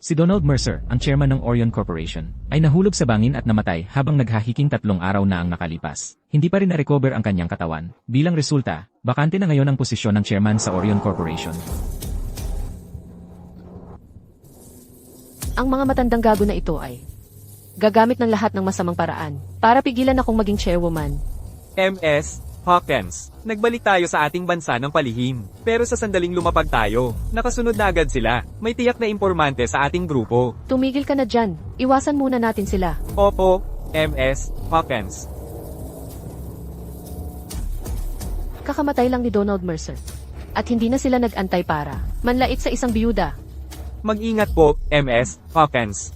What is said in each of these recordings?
Si Donald Mercer, ang chairman ng Orion Corporation, ay nahulog sa bangin at namatay habang naghahiking 3 araw na ang nakalipas. Hindi pa rin na-recover ang kanyang katawan. Bilang resulta, bakante na ngayon ang posisyon ng chairman sa Orion Corporation. Ang mga matandang gago na ito ay gagamit ng lahat ng masamang paraan para pigilan akong maging chairwoman. MS Hawkins, nagbalik tayo sa ating bansa ng palihim. Pero sa sandaling lumapag tayo, nakasunod na agad sila. May tiyak na impormante sa ating grupo. Tumigil ka na dyan. Iwasan muna natin sila. Opo, MS Hawkins. Kakamatay lang ni Donald Mercer. At hindi na sila nag-antay para manlait sa isang biyuda. Mag-ingat po, MS Hawkins.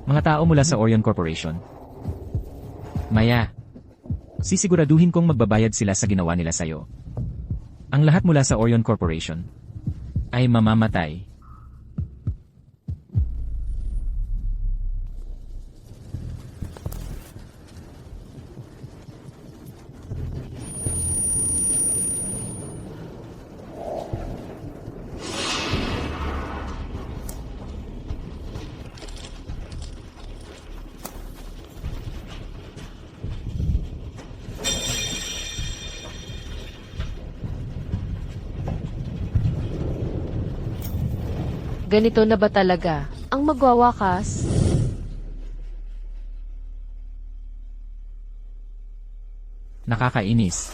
Mga tao mula sa Orion Corporation. Maya, sisiguraduhin kong magbabayad sila sa ginawa nila sa'yo. Ang lahat mula sa Orion Corporation ay mamamatay. Ganito na ba talaga ang magwawakas? Nakakainis.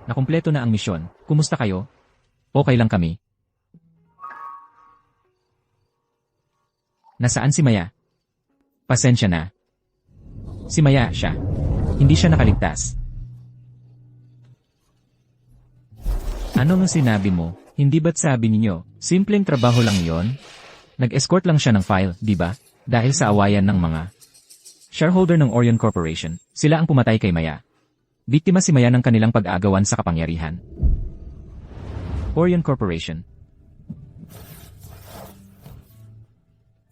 Nakumpleto na ang misyon. Kumusta kayo? Okay lang kami. Nasaan si Maya? Pasensya na. Si Maya siya. Hindi siya nakaligtas. Ano nga sinabi mo? Hindi ba't sabi ninyo, simpleng trabaho lang yon? Nag-escort lang siya ng file, di ba? Dahil sa awayan ng mga shareholder ng Orion Corporation, sila ang pumatay kay Maya. Biktima si Maya ng kanilang pag-aagawan sa kapangyarihan. Orion Corporation.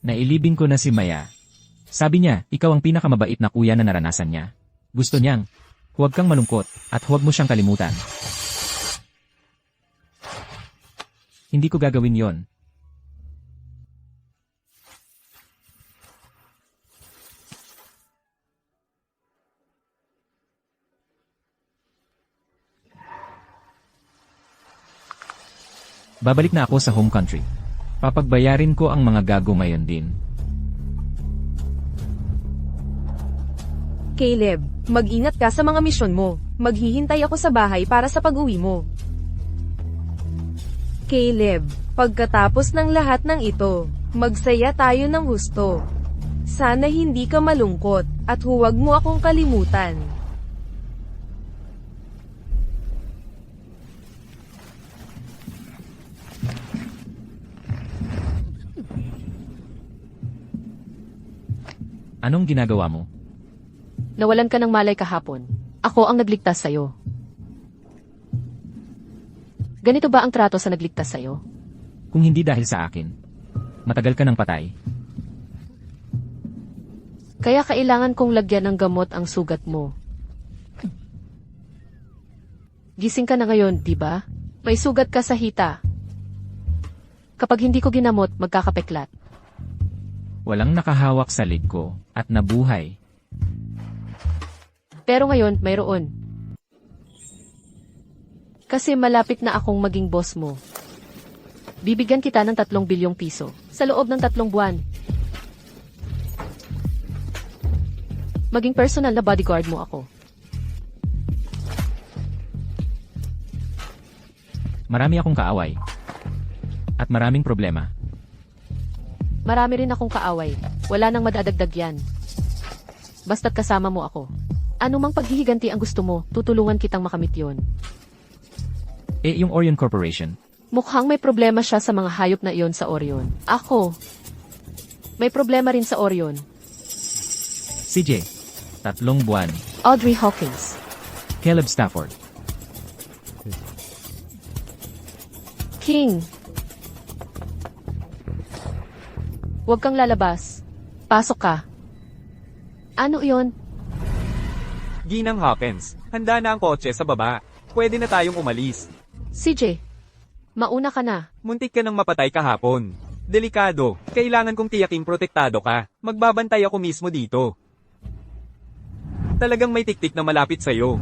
Nailibing ko na si Maya. Sabi niya, ikaw ang pinakamabait na kuya na naranasan niya. Gusto niyang, huwag kang malungkot, at huwag mo siyang kalimutan. Hindi ko gagawin yon. Babalik na ako sa home country. Papagbayarin ko ang mga gago ngayon din. Caleb, mag-ingat ka sa mga misyon mo. Maghihintay ako sa bahay para sa pag-uwi mo. Caleb, pagkatapos ng lahat ng ito, magsaya tayo ng husto. Sana hindi ka malungkot, at huwag mo akong kalimutan. Anong ginagawa mo? Nawalan ka ng malay kahapon. Ako ang nagligtas sa'yo. Ganito ba ang trato sa nagligtas sa'yo? Kung hindi dahil sa akin, matagal ka ng patay. Kaya kailangan kong lagyan ng gamot ang sugat mo. Gising ka na ngayon, di ba? May sugat ka sa hita. Kapag hindi ko ginamot, magkakapeklat. Walang nakahawak sa leg ko at nabuhay. Pero ngayon, mayroon. Kasi malapit na akong maging boss mo. Bibigyan kita ng 3 bilyong piso sa loob ng 3 buwan. Maging personal na bodyguard mo ako. Marami akong kaaway. At maraming problema. Marami rin akong kaaway. Wala nang madadagdag yan. Basta't kasama mo ako. Ano mang paghihiganti ang gusto mo, tutulungan kitang makamit yon. Yung Orion Corporation. Mukhang may problema siya sa mga hayop na iyon sa Orion. Ako. May problema rin sa Orion. CJ. 3 buwan. Audrey Hawkins. Caleb Stafford. King. Huwag kang lalabas. Pasok ka. Ano iyon? Ginang Hawkins, handa na ang kotse sa baba. Pwede na tayong umalis. CJ. Mauna ka na. Muntik ka nang mapatay kahapon. Delikado, kailangan kong tiyaking protektado ka. Magbabantay ako mismo dito. Talagang may tiktik na malapit sa'yo.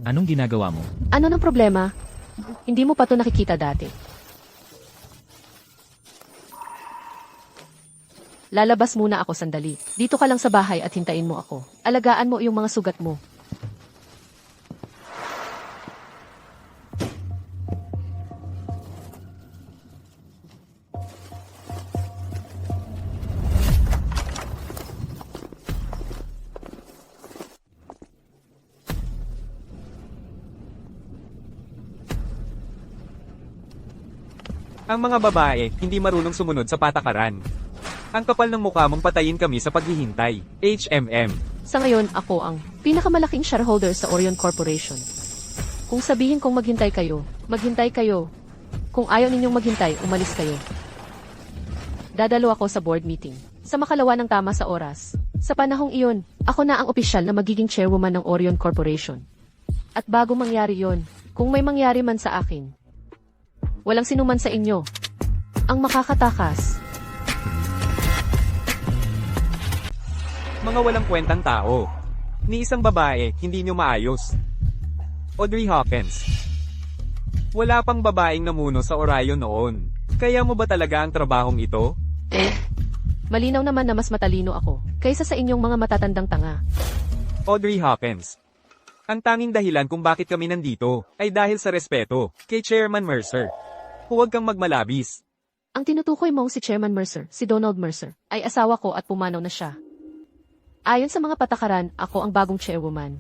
Anong ginagawa mo? Ano ng problema? Hindi mo pa to nakikita dati. Lalabas muna ako sandali. Dito ka lang sa bahay at hintayin mo ako. Alagaan mo yung mga sugat mo. Ang mga babae, hindi marunong sumunod sa patakaran. Ang kapal ng mukha mong patayin kami sa paghihintay. HMM. Sa ngayon, ako ang pinakamalaking shareholder sa Orion Corporation. Kung sabihin kong maghintay kayo, maghintay kayo. Kung ayaw ninyong maghintay, umalis kayo. Dadalo ako sa board meeting. Sa makalawa ng tama sa oras. Sa panahong iyon, ako na ang opisyal na magiging chairwoman ng Orion Corporation. At bago mangyari yon, kung may mangyari man sa akin, walang sinuman sa inyo ang makakatakas. Mga walang kwentang tao. Ni isang babae, hindi nyo maayos. Audrey Hawkins. Wala pang babaeng namuno sa Orion noon. Kaya mo ba talaga ang trabahong ito? Malinaw naman na mas matalino ako kaysa sa inyong mga matatandang tanga. Audrey Hawkins. Ang tanging dahilan kung bakit kami nandito ay dahil sa respeto kay Chairman Mercer. Huwag kang magmalabis. Ang tinutukoy mong si Chairman Mercer, si Donald Mercer, ay asawa ko at pumanaw na siya. Ayon sa mga patakaran, ako ang bagong chairwoman.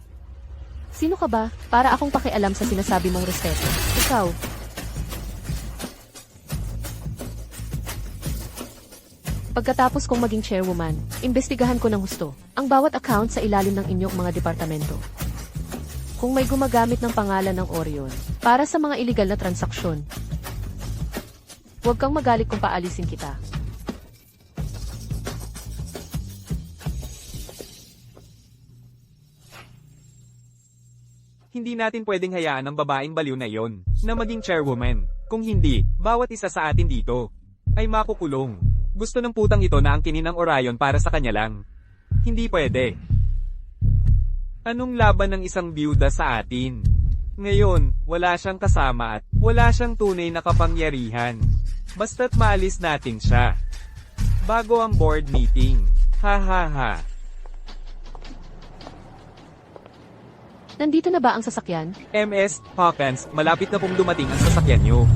Sino ka ba para akong pakialam sa sinasabi mong respeto? Ikaw. Pagkatapos kong maging chairwoman, imbestigahan ko ng husto ang bawat account sa ilalim ng inyong mga departamento. Kung may gumagamit ng pangalan ng Orion para sa mga iligal na transaksyon, huwag kang magalit kung paalisin kita. Hindi natin pwedeng hayaan ang babaeng baliw na yon na maging chairwoman. Kung hindi, bawat isa sa atin dito ay makukulong. Gusto ng putang ito na angkinin ang Orion para sa kanya lang. Hindi pwede. Anong laban ng isang byuda sa atin? Ngayon, wala siyang kasama at wala siyang tunay na kapangyarihan. Basta't maalis natin siya. Bago ang board meeting. Ha ha ha. Nandito na ba ang sasakyan? MS, Hawkins, malapit na pong dumating ang sasakyan nyo.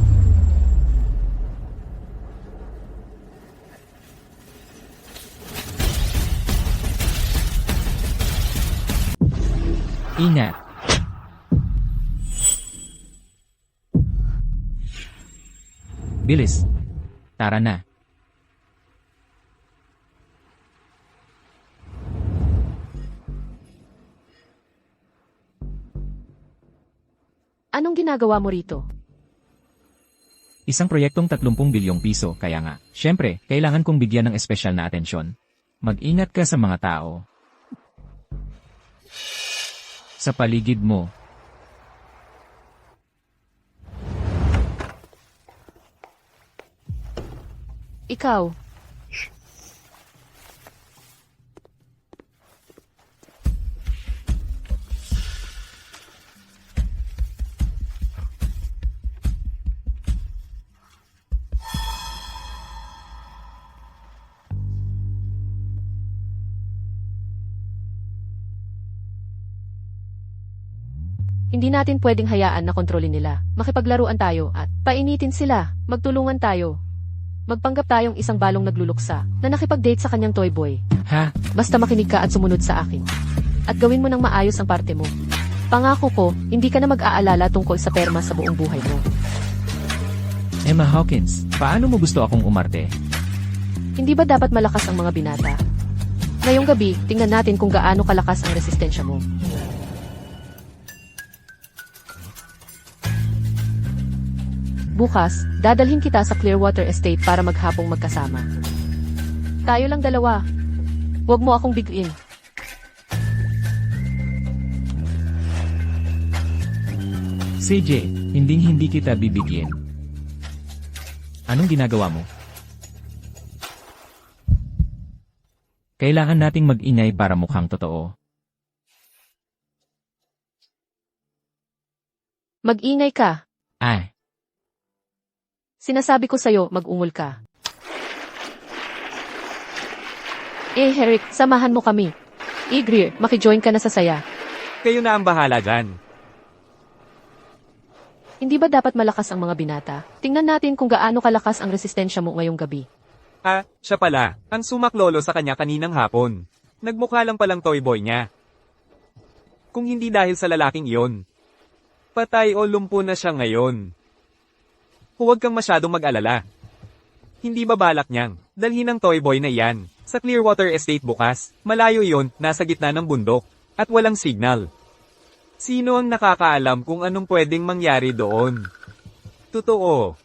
Ingat. Bilis. Tara na. Anong ginagawa mo rito? Isang proyektong 30 bilyong piso, kaya nga, syempre, kailangan kong bigyan ng espesyal na atensyon. Mag-ingat ka sa mga tao. Sa paligid mo. Ikaw, hindi natin pwedeng hayaan na kontrolin nila. Makipaglaruan tayo at painitin sila. Magtulungan tayo. Magpanggap tayong isang balong nagluluksa na nakipag-date sa kanyang toy boy. Ha? Basta makinig ka at sumunod sa akin. At gawin mo ng maayos ang parte mo. Pangako ko, hindi ka na mag-aalala tungkol sa perma sa buong buhay mo. Emma Hawkins, paano mo gusto akong umarte? Hindi ba dapat malakas ang mga binata? Ngayong gabi, tingnan natin kung gaano kalakas ang resistensya mo. Bukas, dadalhin kita sa Clearwater Estate para maghapong magkasama. Tayo lang dalawa. Huwag mo akong biguin. CJ, hindi kita bibigyan. Anong ginagawa mo? Kailangan nating mag-ingay para mukhang totoo. Mag-ingay ka. Ay, Sinasabi ko sa'yo, mag-ungol ka. Eric, samahan mo kami. Greer, makijoin ka na sa saya. Kayo na ang bahala dyan. Hindi ba dapat malakas ang mga binata? Tingnan natin kung gaano kalakas ang resistensya mo ngayong gabi. Ah, siya pala, ang sumaklolo sa kanya kaninang hapon. Nagmukha lang palang toy boy niya. Kung hindi dahil sa lalaking iyon. Patay o lumpo na siya ngayon. Huwag kang masyadong mag-alala. Hindi ba balak niyang dalhin ang toy boy na iyan sa Clearwater Estate bukas? Malayo iyon, nasa gitna ng bundok, at walang signal. Sino ang nakakaalam kung anong pwedeng mangyari doon? Totoo.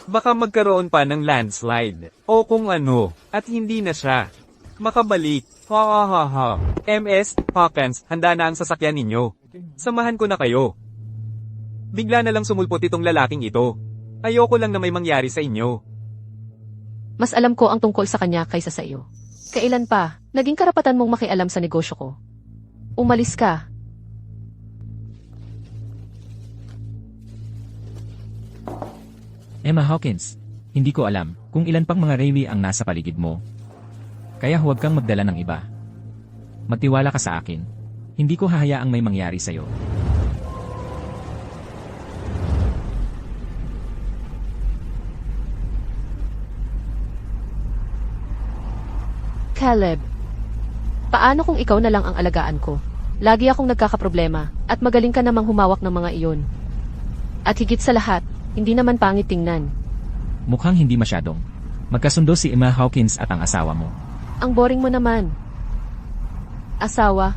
Baka magkaroon pa ng landslide, o kung ano, at hindi na siya makabalik. Ha ha ha ha. MS, Hawkins, handa na ang sasakyan ninyo. Samahan ko na kayo. Bigla na lang sumulpot itong lalaking ito. Ayoko lang na may mangyari sa inyo. Mas alam ko ang tungkol sa kanya kaysa sa iyo. Kailan pa, naging karapatan mong makialam sa negosyo ko. Umalis ka. Emma Hawkins, hindi ko alam kung ilan pang mga Rayleigh ang nasa paligid mo. Kaya huwag kang magdala ng iba. Magtiwala ka sa akin. Hindi ko hahayaang may mangyari sa'yo. Caleb, paano kung ikaw na lang ang alagaan ko? Lagi akong nagkakaproblema, at magaling ka namang humawak ng mga iyon. At higit sa lahat, hindi naman pangit tingnan. Mukhang hindi masyadong. Magkasundo si Emma Hawkins at ang asawa mo. Ang boring mo naman. Asawa?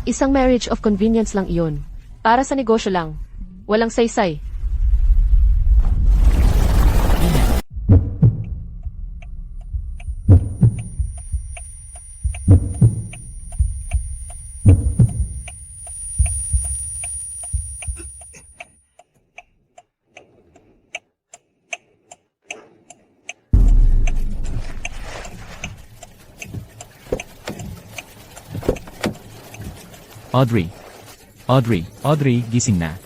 Isang marriage of convenience lang iyon. Para sa negosyo lang. Walang saysay. Audrey, gising na.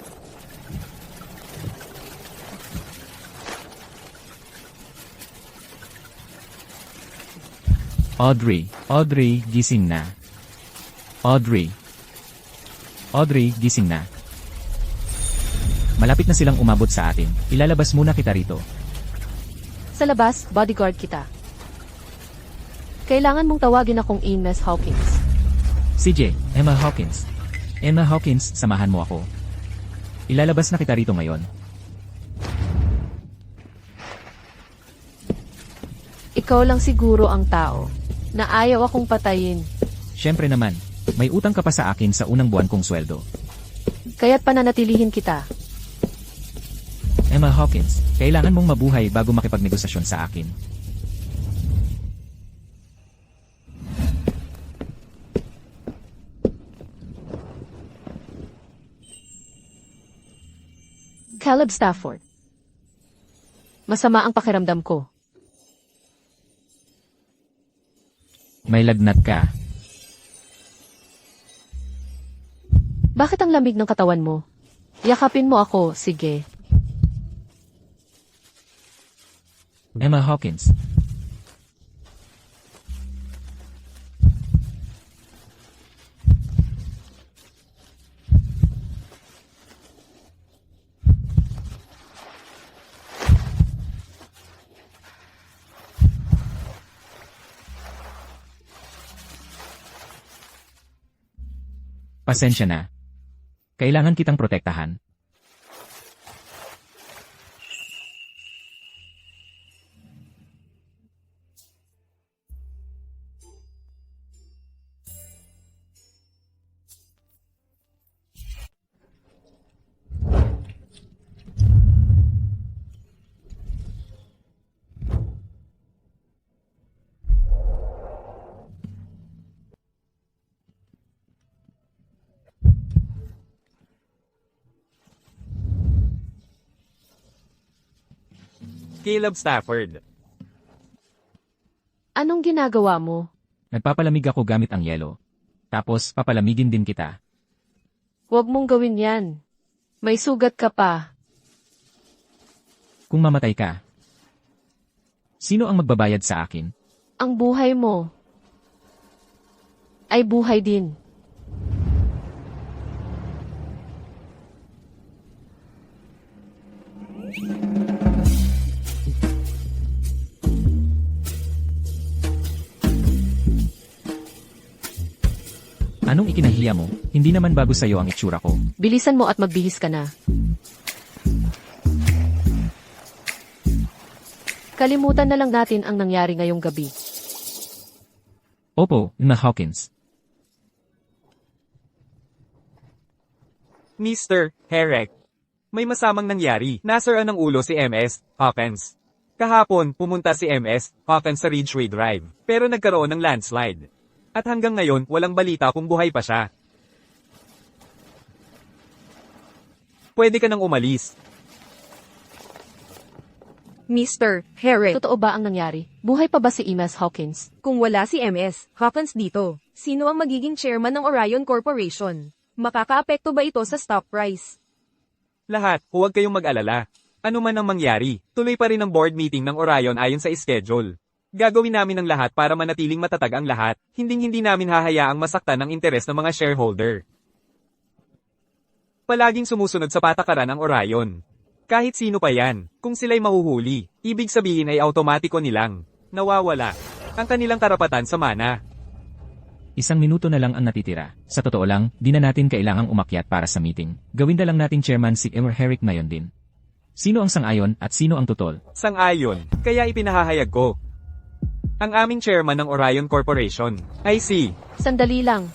Audrey, gising na. Audrey, gising na. Malapit na silang umabot sa atin. Ilalabas muna kita rito. Sa labas, bodyguard kita. Kailangan mong tawagin akong Ines Hawkins. CJ, Emma Hawkins. Emma Hawkins, samahan mo ako. Ilalabas na kita rito ngayon. Ikaw lang siguro ang tao na ayaw akong patayin. Siyempre naman, may utang ka pa sa akin sa unang buwan kong sweldo. Kaya't pananatilihin kita. Emma Hawkins, kailangan mong mabuhay bago makipagnegosasyon sa akin. Caleb Stafford. Masama ang pakiramdam ko. May lagnat ka. Bakit ang lamig ng katawan mo? Yakapin mo ako, sige. Emma Hawkins. Pasensya na. Kailangan kitang protektahan. Caleb Stafford. Anong ginagawa mo? Nagpapalamig ako gamit ang yelo. Tapos, papalamigin din kita. Huwag mong gawin yan. May sugat ka pa. Kung mamatay ka, sino ang magbabayad sa akin? Ang buhay mo ay buhay din. Anong ikinahiya mo? Hindi naman bago sa'yo ang itsura ko. Bilisan mo at magbihis ka na. Kalimutan na lang natin ang nangyari ngayong gabi. Opo, Emma Hawkins. Mr. Herrick. May masamang nangyari. Nasiraan ng ulo si MS Hawkins. Kahapon, pumunta si MS Hawkins sa Ridgeway Drive, pero nagkaroon ng landslide. At hanggang ngayon, walang balita kung buhay pa siya. Pwede ka nang umalis. Mr. Herrick, Totoo ba ang nangyari? Buhay pa ba si MS Hawkins? kung wala si MS Hawkins dito, sino ang magiging chairman ng Orion Corporation? Makakaapekto ba ito sa stock price? Lahat, huwag kayong mag-alala. Ano man ang mangyari, tuloy pa rin ang board meeting ng Orion ayon sa schedule. Gagawin namin ang lahat para manatiling matatag ang lahat, hindi namin hahayaang masaktan ang interes ng mga shareholder. Palaging sumusunod sa patakaran ang Orion. Kahit sino pa yan, kung sila'y mahuhuli, ibig sabihin ay automatiko nilang nawawala ang kanilang karapatan sa mana. 1 minuto na lang ang natitira. Sa totoo lang, di na natin kailangang umakyat para sa meeting. Gawin na lang natin chairman si Emma Herrick ngayon din. Sino ang sang-ayon at sino ang tutol? Sang-ayon, kaya ipinahahayag ko. Ang aming chairman ng Orion Corporation ay si Sandali lang.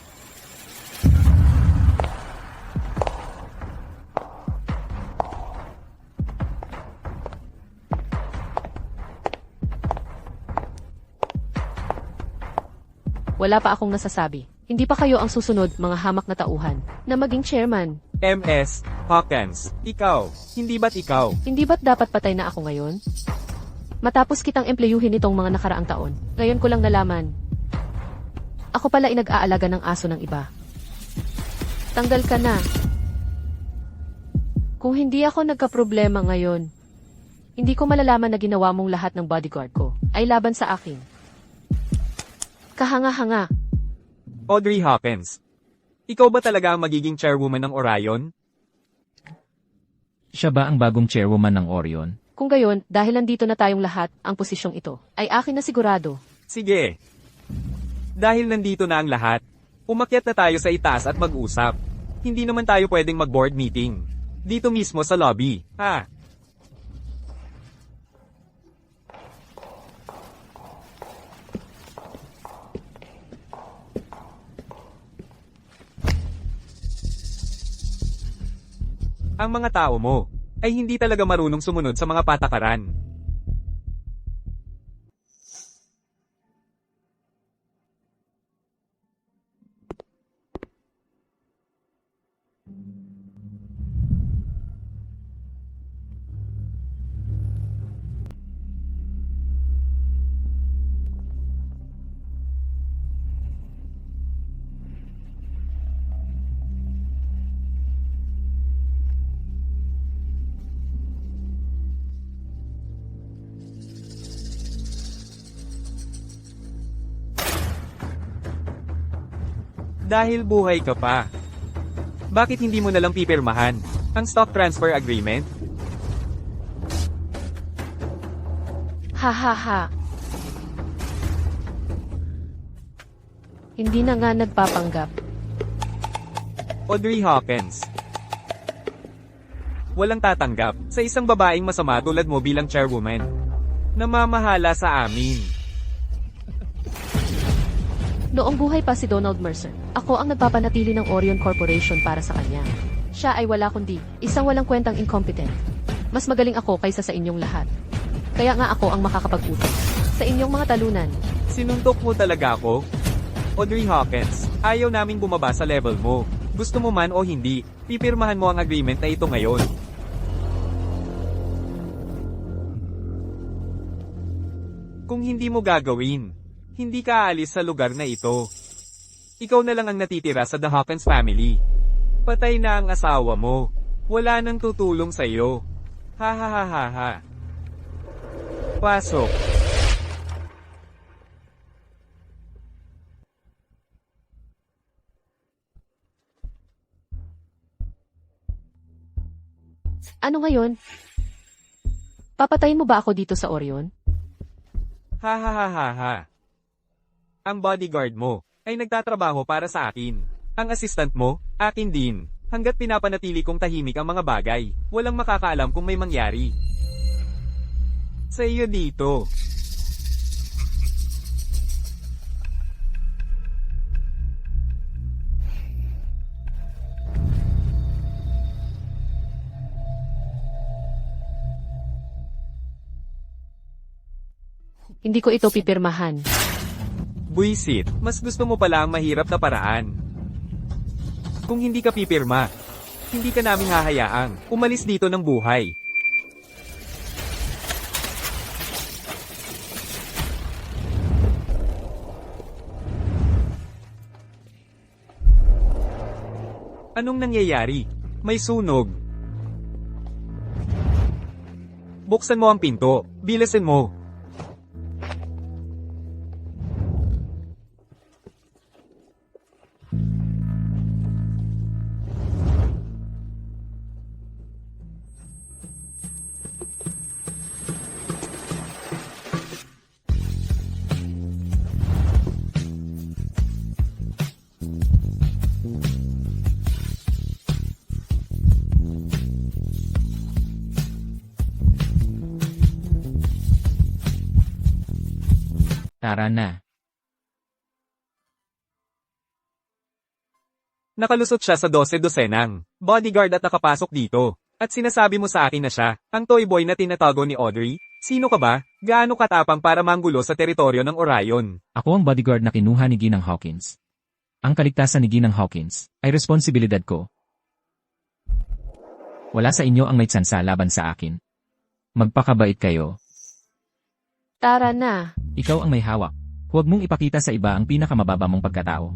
Wala pa akong nasasabi. Hindi pa kayo ang susunod, mga hamak na tauhan, na maging chairman. MS Hawkins. Ikaw, hindi ba't ikaw? Hindi ba't dapat patay na ako ngayon? Matapos kitang empleyuhin itong mga nakaraang taon, ngayon ko lang nalaman. Ako pala ay nag-aalaga ng aso ng iba. Tanggal ka na. Kung hindi ako nagkaproblema ngayon, hindi ko malalaman na ginawa mong lahat ng bodyguard ko ay laban sa akin. Kahanga-hanga. Audrey Hawkins. Ikaw ba talaga ang magiging chairwoman ng Orion? Siya ba ang bagong chairwoman ng Orion? Kung gayon, dahil nandito na tayong lahat, ang posisyong ito ay akin na sigurado. Sige. Dahil nandito na ang lahat, Umakyat na tayo sa itaas at mag-usap. Hindi naman tayo pwedeng mag-board meeting. Dito mismo sa lobby, ha? Ang mga tao mo ay hindi talaga marunong sumunod sa mga patakaran. Dahil buhay ka pa. Bakit hindi mo nalang pipirmahan ang stock transfer agreement? Ha ha ha. Hindi na nga nagpapanggap. Audrey Hawkins. Walang tatanggap sa isang babaeng masama tulad mo bilang chairwoman. Namamahala sa amin. Noong buhay pa si Donald Mercer, ako ang nagpapanatili ng Orion Corporation para sa kanya. Siya ay wala kundi isang walang kwentang incompetent. Mas magaling ako kaysa sa inyong lahat. Kaya nga ako ang makakapag-utos sa inyong mga talunan. Sinuntok mo talaga ako? Audrey Hawkins, ayaw naming bumaba sa level mo. Gusto mo man o hindi, pipirmahan mo ang agreement na ito ngayon. Kung hindi mo gagawin, hindi ka aalis sa lugar na ito. Ikaw na lang ang natitira sa The Hawkins family. Patay na ang asawa mo. Wala nang tutulong sa iyo. Ha ha ha ha ha. Pasok. Ano ngayon? Papatayin mo ba ako dito sa Orion? Ha ha ha ha ha. Ang bodyguard mo ay nagtatrabaho para sa akin. Ang assistant mo, akin din. Hanggat pinapanatili kong tahimik ang mga bagay, walang makakaalam kung may mangyari. Sa iyo dito. Hindi ko ito pipirmahan. Buisit, mas gusto mo pala ang mahirap na paraan. Kung hindi ka pipirma, hindi ka namin hahayaang umalis dito ng buhay. Anong nangyayari? May sunog. Buksan mo ang pinto. Bilasin mo. Tara na. Nakalusot siya sa 12-dosenang bodyguard at nakapasok dito. At sinasabi mo sa akin na siya, ang toy boy na tinatago ni Audrey? Sino ka ba? Gaano katapang para manggulo sa teritoryo ng Orion? Ako ang bodyguard na kinuha ni Ginang Hawkins. Ang kaligtasan ni Ginang Hawkins ay responsibilidad ko. Wala sa inyo ang may tsansa laban sa akin. Magpakabait kayo. Tara na. Ikaw ang may hawak. Huwag mong ipakita sa iba ang pinakamababa mong pagkatao.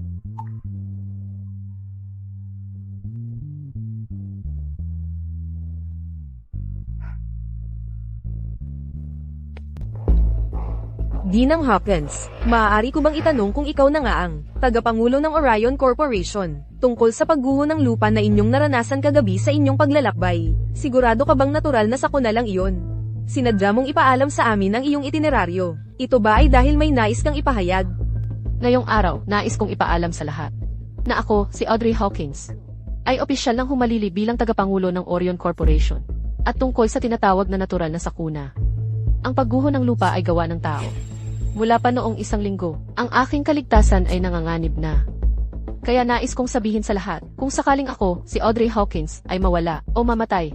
Ginang Hawkins, maaari ko bang itanong kung ikaw na nga ang tagapangulo ng Orion Corporation tungkol sa pagguho ng lupa na inyong naranasan kagabi sa inyong paglalakbay? Sigurado ka bang natural na sako na lang iyon? Sinadya mong ipaalam sa amin ang iyong itineraryo. Ito ba ay dahil may nais kang ipahayag? Ngayong araw, nais kong ipaalam sa lahat. na ako, si Audrey Hawkins, ay opisyal ng humalili bilang tagapangulo ng Orion Corporation at tungkol sa tinatawag na natural na sakuna. Ang pagguho ng lupa ay gawa ng tao. Mula pa noong 1 linggo, ang aking kaligtasan ay nanganganib na. Kaya nais kong sabihin sa lahat, kung sakaling ako, si Audrey Hawkins, ay mawala o mamatay,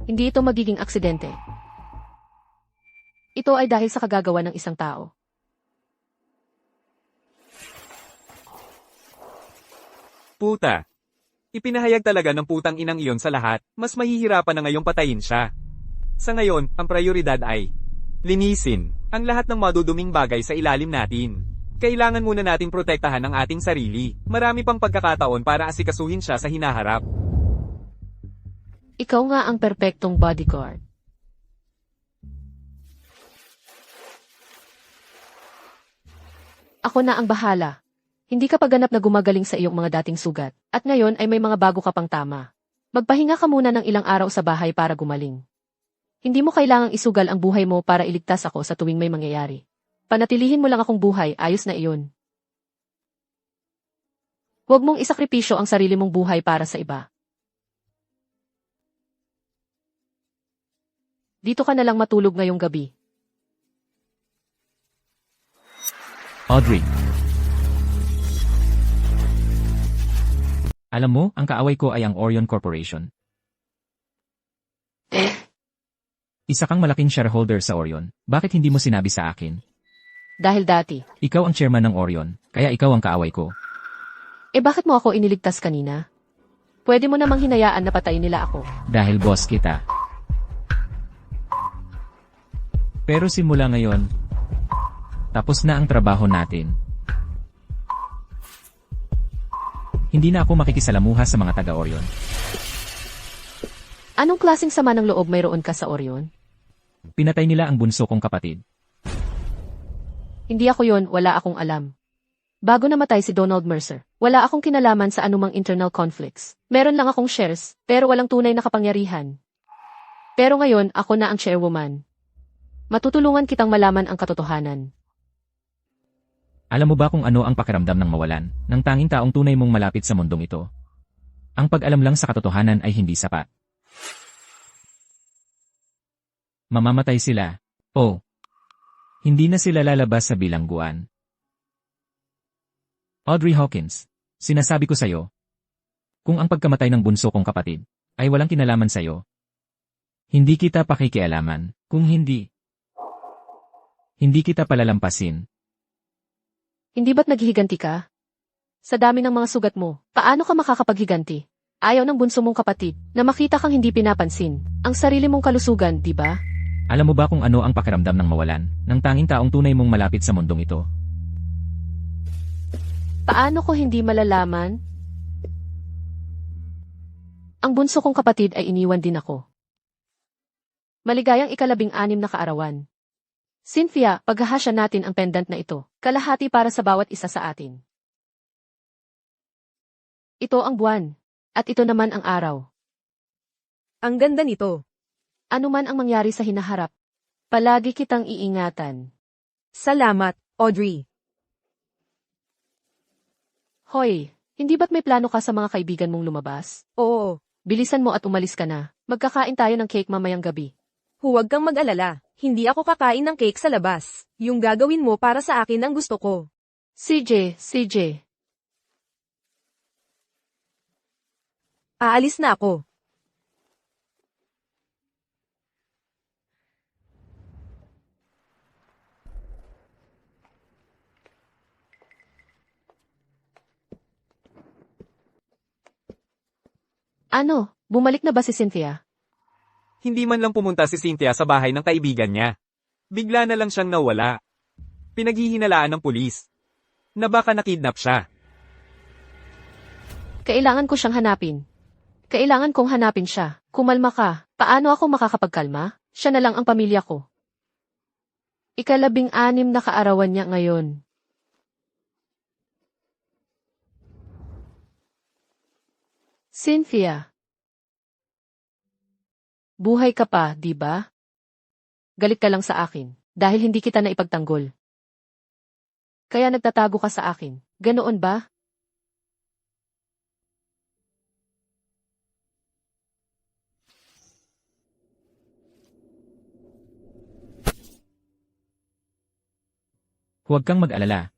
hindi ito magiging aksidente. Ito ay dahil sa kagagawa ng isang tao. Puta. Ipinahayag talaga ng putang inang iyon sa lahat, mas mahihirapan na ngayong patayin siya. Sa ngayon, ang prioridad ay linisin ang lahat ng maduduming bagay sa ilalim natin. Kailangan muna nating protektahan ang ating sarili. Marami pang pagkakataon para asikasuhin siya sa hinaharap. Ikaw nga ang perpektong bodyguard. Ako na ang bahala. Hindi ka pa ganap na gumagaling sa iyong mga dating sugat, at ngayon ay may mga bago ka pang tama. Magpahinga ka muna ng ilang araw sa bahay para gumaling. Hindi mo kailangang isugal ang buhay mo para iligtas ako sa tuwing may mangyayari. Panatilihin mo lang akong buhay, ayos na iyon. Huwag mong isakripisyo ang sarili mong buhay para sa iba. Dito ka na lang matulog ngayong gabi. Audrey. Alam mo, ang kaaway ko ay ang Orion Corporation. Isa kang malaking shareholder sa Orion. Bakit hindi mo sinabi sa akin? Dahil dati. Ikaw ang chairman ng Orion, kaya ikaw ang kaaway ko. Bakit mo ako iniligtas kanina? Pwede mo namang hinayaan na patayin nila ako. Dahil boss kita. Pero simula ngayon, tapos na ang trabaho natin. Hindi na ako makikisalamuha sa mga taga-Orion. Anong klaseng sama ng loob mayroon ka sa Orion? Pinatay nila ang bunso kong kapatid. Hindi ako yon, wala akong alam. Bago namatay si Donald Mercer, wala akong kinalaman sa anumang internal conflicts. Meron lang akong shares, pero walang tunay na kapangyarihan. Pero ngayon, ako na ang chairwoman. Matutulungan kitang malaman ang katotohanan. Alam mo ba kung ano ang pakiramdam ng mawalan, ng tanging taong tunay mong malapit sa mundong ito? Ang pag-alam lang sa katotohanan ay hindi sapat. Mamamatay sila. Oh. Hindi na sila lalabas sa bilangguan. Audrey Hawkins, sinasabi ko sa'yo, kung ang pagkamatay ng bunso kong kapatid ay walang kinalaman sa'yo, hindi kita pakikialaman, kung hindi kita palalampasin. Hindi ba't naghihiganti ka? Sa dami ng mga sugat mo, paano ka makakapaghiganti? Ayaw ng bunso mong kapatid na makita kang hindi pinapansin. Ang sarili mong kalusugan, di ba? Alam mo ba kung ano ang pakiramdam ng mawalan, ng tanging taong tunay mong malapit sa mundong ito? Paano ko hindi malalaman? Ang bunso kong kapatid ay iniwan din ako. Maligayang 16 na kaarawan. Cynthia, paghahasya natin ang pendant na ito. Kalahati para sa bawat isa sa atin. Ito ang buwan. At ito naman ang araw. Ang ganda nito. Ano man ang mangyari sa hinaharap, palagi kitang iingatan. Salamat, Audrey. Hoy, hindi ba't may plano ka sa mga kaibigan mong lumabas? Oo, Bilisan mo at umalis ka na. Magkakain tayo ng cake mamayang gabi. huwag kang mag-alala. Hindi ako kakain ng cake sa labas. Yung gagawin mo para sa akin ang gusto ko. CJ. Aalis na ako. Ano, bumalik na ba si Cynthia? Hindi man lang pumunta si Cynthia sa bahay ng kaibigan niya. Bigla na lang siyang nawala. Pinaghihinalaan ng pulis na baka nakidnap siya. Kailangan ko siyang hanapin. Kailangan kong hanapin siya. Kumalma ka. Paano ako makakapagkalma? Siya na lang ang pamilya ko. 16 na kaarawan niya ngayon. Cynthia. Buhay ka pa, di ba? Galit ka lang sa akin, dahil hindi kita na ipagtanggol. Kaya nagtatago ka sa akin, ganoon ba? Huwag kang mag-alala.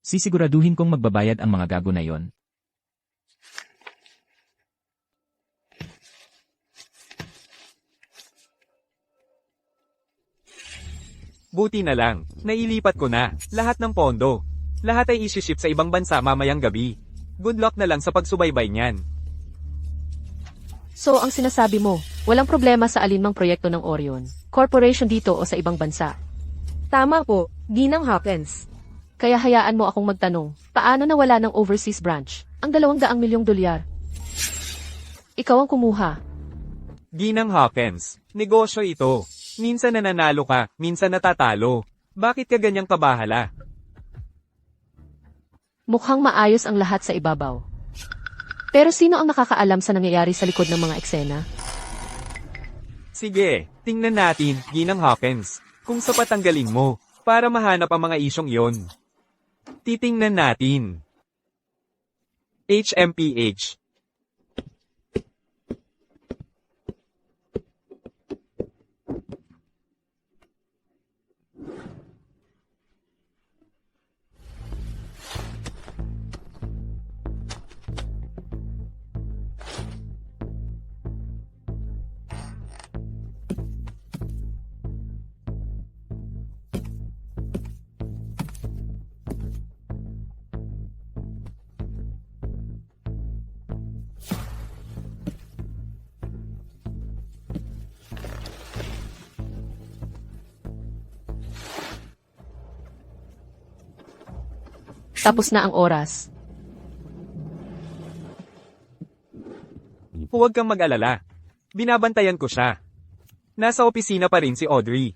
Sisiguraduhin kong magbabayad ang mga gago na yon. Buti na lang, nailipat ko na, lahat ng pondo. Lahat ay isi-ship sa ibang bansa mamayang gabi. Good luck na lang sa pagsubaybay niyan. So ang sinasabi mo, walang problema sa alinmang proyekto ng Orion Corporation dito o sa ibang bansa. Tama po, Ginang Hawkins. Kaya hayaan mo akong magtanong, paano nawala ng overseas branch ang 200 milyong dolyar? Ikaw ang kumuha. Ginang Hawkins, negosyo ito. Minsan nananalo ka, minsan natatalo. Bakit ka ganyang kabahala? Mukhang maayos ang lahat sa ibabaw. Pero sino ang nakakaalam sa nangyayari sa likod ng mga eksena? Sige, tingnan natin, Ginang Hawkins, kung sapat ang galing mo, para mahanap ang mga isyong iyon. Titingnan natin. HMPH. Tapos na ang oras. Huwag kang mag-alala. Binabantayan ko siya. Nasa opisina pa rin si Audrey.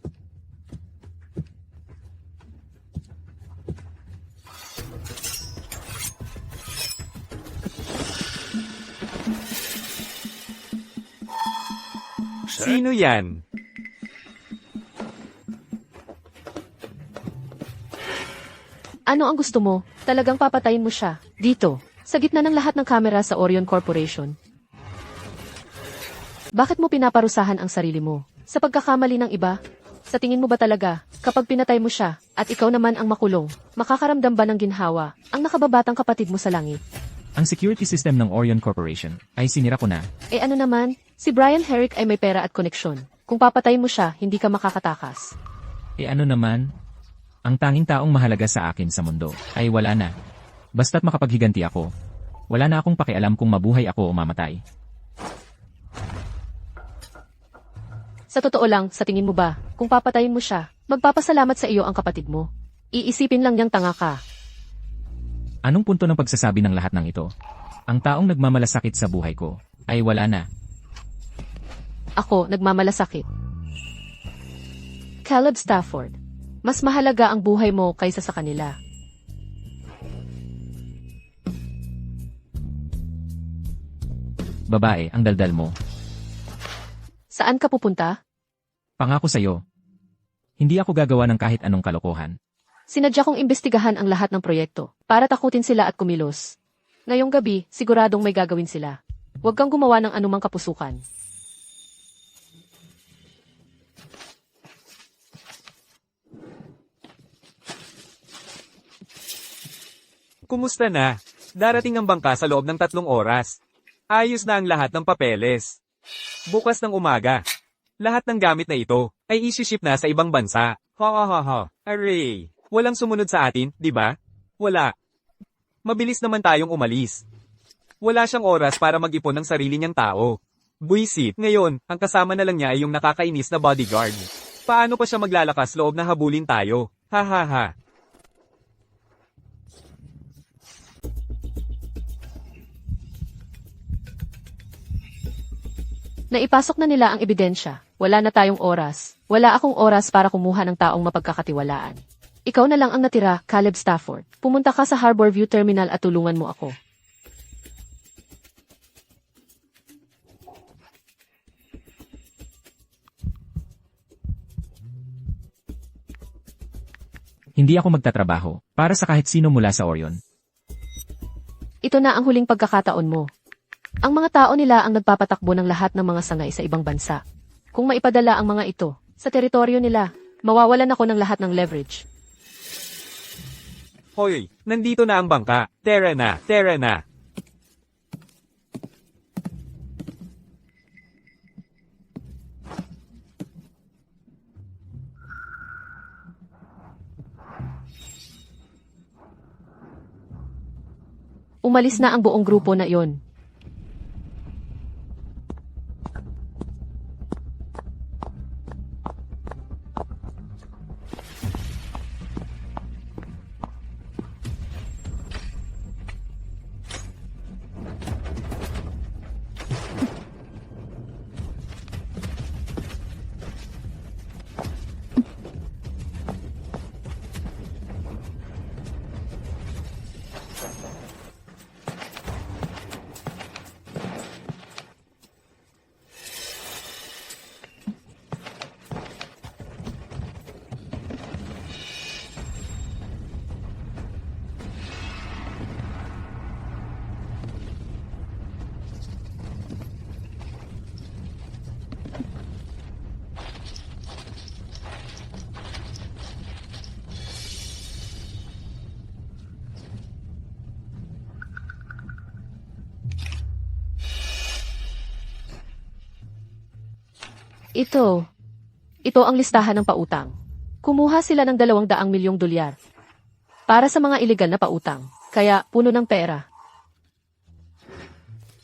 Sino yan? Ano ang gusto mo? Talagang papatayin mo siya. Dito, sa gitna ng lahat ng kamera sa Orion Corporation. Bakit mo pinaparusahan ang sarili mo? Sa pagkakamali ng iba? Sa tingin mo ba talaga, kapag pinatay mo siya, at ikaw naman ang makulong, makakaramdam ba ng ginhawa, ang nakababatang kapatid mo sa langit? Ang security system ng Orion Corporation ay sinira ko na. Eh ano naman, si Brian Herrick ay may pera at koneksyon. Kung papatayin mo siya, hindi ka makakatakas. E ano naman? Ang tanging taong mahalaga sa akin sa mundo ay wala na. Basta't makapaghiganti ako. Wala na akong pakialam kung mabuhay ako o mamatay. Sa totoo lang, sa tingin mo ba, kung papatayin mo siya, magpapasalamat sa iyo ang kapatid mo? Iisipin lang niyang tanga ka. Anong punto ng pagsasabi ng lahat ng ito? Ang taong nagmamalasakit sa buhay ko ay wala na. Ako, nagmamalasakit. Caleb Stafford. Mas mahalaga ang buhay mo kaysa sa kanila. Babae, ang daldal mo. Saan ka pupunta? Pangako sa'yo. Hindi ako gagawa ng kahit anong kalokohan. Sinadya kong imbestigahan ang lahat ng proyekto para takutin sila at kumilos. Ngayong gabi, siguradong may gagawin sila. Huwag kang gumawa ng anumang kapusukan. Kumusta na? Darating ang bangka sa loob ng 3 oras. Ayos na ang lahat ng papeles. Bukas ng umaga. Lahat ng gamit na ito ay isi-ship na sa ibang bansa. Ha ha ha ha. Array. Walang sumunod sa atin, di ba? Wala. Mabilis naman tayong umalis. Wala siyang oras para mag-ipon ng sarili niyang tao. Buisit. Ngayon, ang kasama na lang niya ay yung nakakainis na bodyguard. Paano pa siya maglalakas loob na habulin tayo? Ha ha ha. Naipasok na nila ang ebidensya. Wala na tayong oras. Wala akong oras para kumuha ng taong mapagkakatiwalaan. Ikaw na lang ang natira, Caleb Stafford. Pumunta ka sa Harborview Terminal at tulungan mo ako. Hindi ako magtatrabaho para sa kahit sino mula sa Orion. Ito na ang huling pagkakataon mo. Ang mga tao nila ang nagpapatakbo ng lahat ng mga sangay sa ibang bansa. Kung maipadala ang mga ito sa teritoryo nila, mawawalan ako ng lahat ng leverage. Hoy, nandito na ang bangka. Tara na, tara na. Umalis na ang buong grupo na iyon. Ito ang listahan ng pautang. Kumuha sila ng 200 milyong dolyar para sa mga ilegal na pautang, kaya puno ng pera.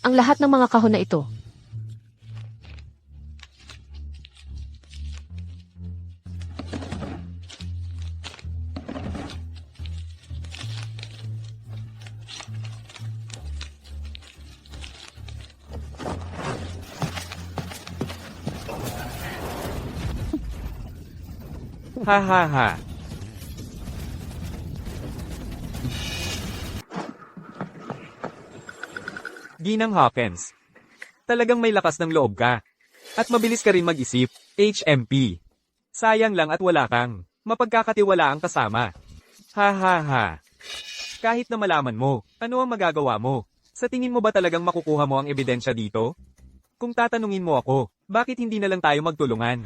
Ang lahat ng mga kahon na ito. Ha ha ha. Ginang Hawkins. Talagang may lakas ng loob ka. At mabilis ka rin mag-isip, HMP. Sayang lang at wala kang mapagkakatiwalaang kasama. Ha ha ha. Kahit na malaman mo, ano ang magagawa mo? Sa tingin mo ba talagang makukuha mo ang ebidensya dito? Kung tatanungin mo ako, bakit hindi na lang tayo magtulungan?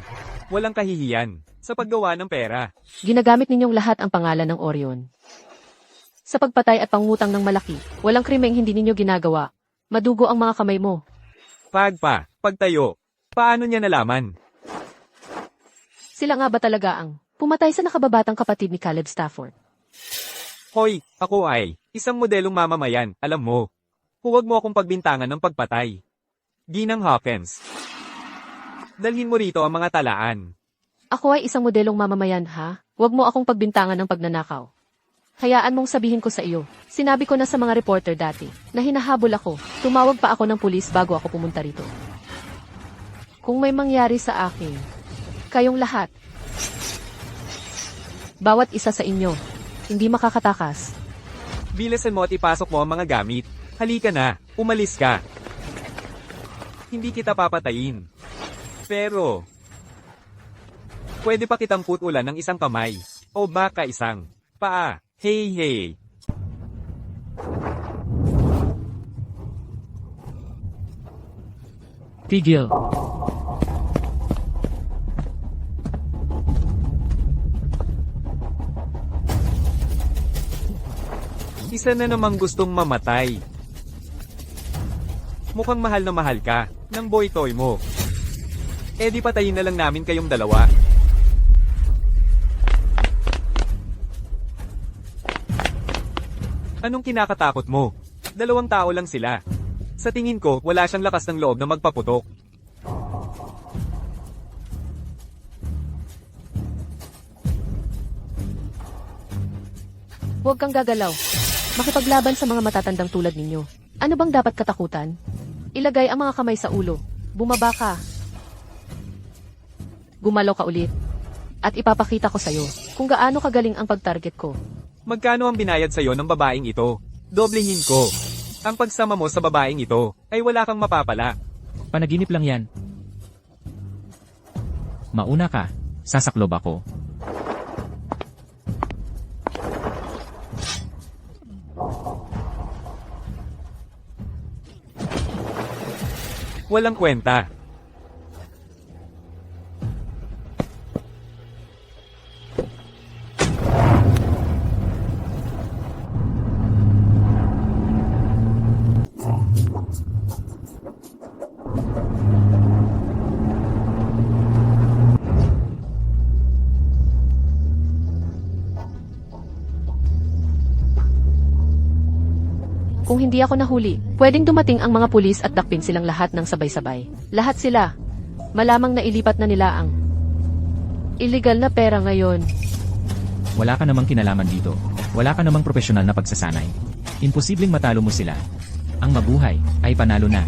Walang kahihiyan sa paggawa ng pera. Ginagamit ninyong lahat ang pangalan ng Orion. Sa pagpatay at pangutang ng malaki, walang krimeng hindi ninyo ginagawa. Madugo ang mga kamay mo. Pagtayo. Paano niya nalaman? Sila nga ba talaga ang pumatay sa nakababatang kapatid ni Caleb Stafford? Hoy, ako ay isang modelong mamamayan, alam mo. Huwag mo akong pagbintangan ng pagpatay. Ginang Hawkins. Dalhin mo rito ang mga talaan. Ako ay isang modelong mamamayan, ha? Huwag mo akong pagbintangan ng pagnanakaw. Hayaan mong sabihin ko sa iyo. Sinabi ko na sa mga reporter dati na hinahabol ako. Tumawag pa ako ng pulis bago ako pumunta rito. Kung may mangyari sa akin, kayong lahat, bawat isa sa inyo, hindi makakatakas. Bilisan mo at ipasok mo ang mga gamit. Halika na, umalis ka. Hindi kita papatayin. Pero, pwede pa kitang putulan ng isang kamay. O baka isang paa. Hey. Tigil. Isa na namang gustong mamatay. Mukhang mahal na mahal ka ng boy toy mo. Eh di patayin na lang namin kayong dalawa. Anong kinakatakot mo? 2 tao lang sila. Sa tingin ko, wala siyang lakas ng loob na magpaputok. Huwag kang gagalaw. Makipaglaban sa mga matatandang tulad ninyo. Ano bang dapat katakutan? Ilagay ang mga kamay sa ulo. Bumaba ka. Gumalaw ka ulit. At ipapakita ko sa'yo kung gaano kagaling ang pag-target ko. Magkano ang binayad sa'yo ng babaeng ito? Doblehin ko. Ang pagsama mo sa babaeng ito ay wala kang mapapala. Panaginip lang yan. Mauna ka. Sasaklob ako. Walang kwenta. Kung hindi ako nahuli, pwedeng dumating ang mga pulis at dakpin silang lahat ng sabay-sabay. Lahat sila. Malamang nailipat na nila ang illegal na pera ngayon. Wala ka namang kinalaman dito. Wala ka namang profesional na pagsasanay. Imposibleng matalo mo sila. Ang mabuhay ay panalo na.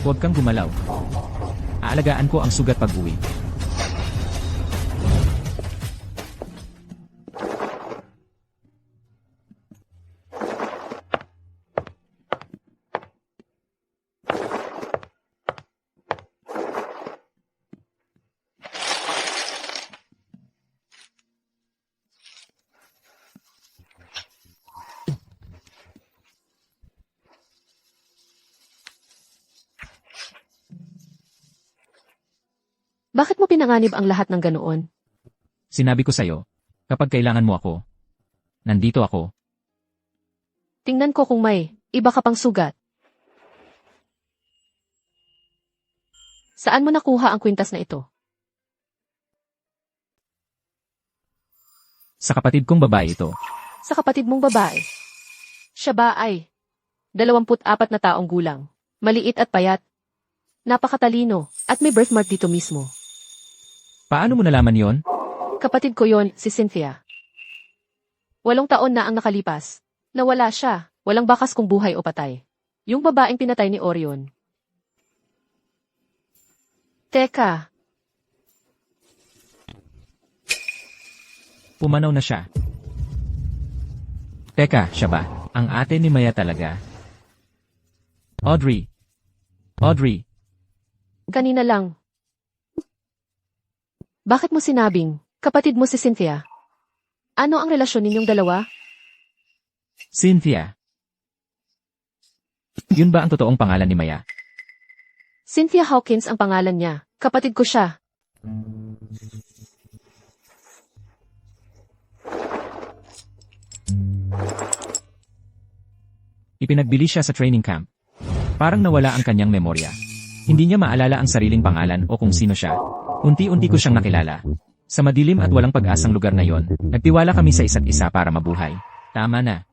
Huwag kang gumalaw. Aalagaan ko ang sugat pag-uwi. Bakit mo pinanganib ang lahat ng ganoon? Sinabi ko sa'yo, kapag kailangan mo ako, nandito ako. Tingnan ko kung may iba ka pang sugat. Saan mo nakuha ang kwintas na ito? Sa kapatid kong babae ito. Sa kapatid mong babae. Siya ba ay 24 na taong gulang, maliit at payat, napakatalino, at may birthmark dito mismo. Paano mo nalaman yon? Kapatid ko yon, si Cynthia. 8 taon na ang nakalipas. Nawala siya, walang bakas kung buhay o patay. Yung babaeng pinatay ni Orion. Teka, Pumanaw na siya. Teka, siya ba? Ang ate ni Maya talaga? Audrey. Audrey. kanina lang. Bakit mo sinabing, kapatid mo si Cynthia? Ano ang relasyon ninyong dalawa? Cynthia. Yun ba ang totoong pangalan ni Maya? Cynthia Hawkins ang pangalan niya. Kapatid ko siya. Ipinagbili siya sa training camp. Parang nawala ang kanyang memorya. Hindi niya maalala ang sariling pangalan o kung sino siya. Unti-unti ko siyang nakilala. Sa madilim at walang pag-asang lugar na yon, nagtiwala kami sa isa't isa para mabuhay. Tama na.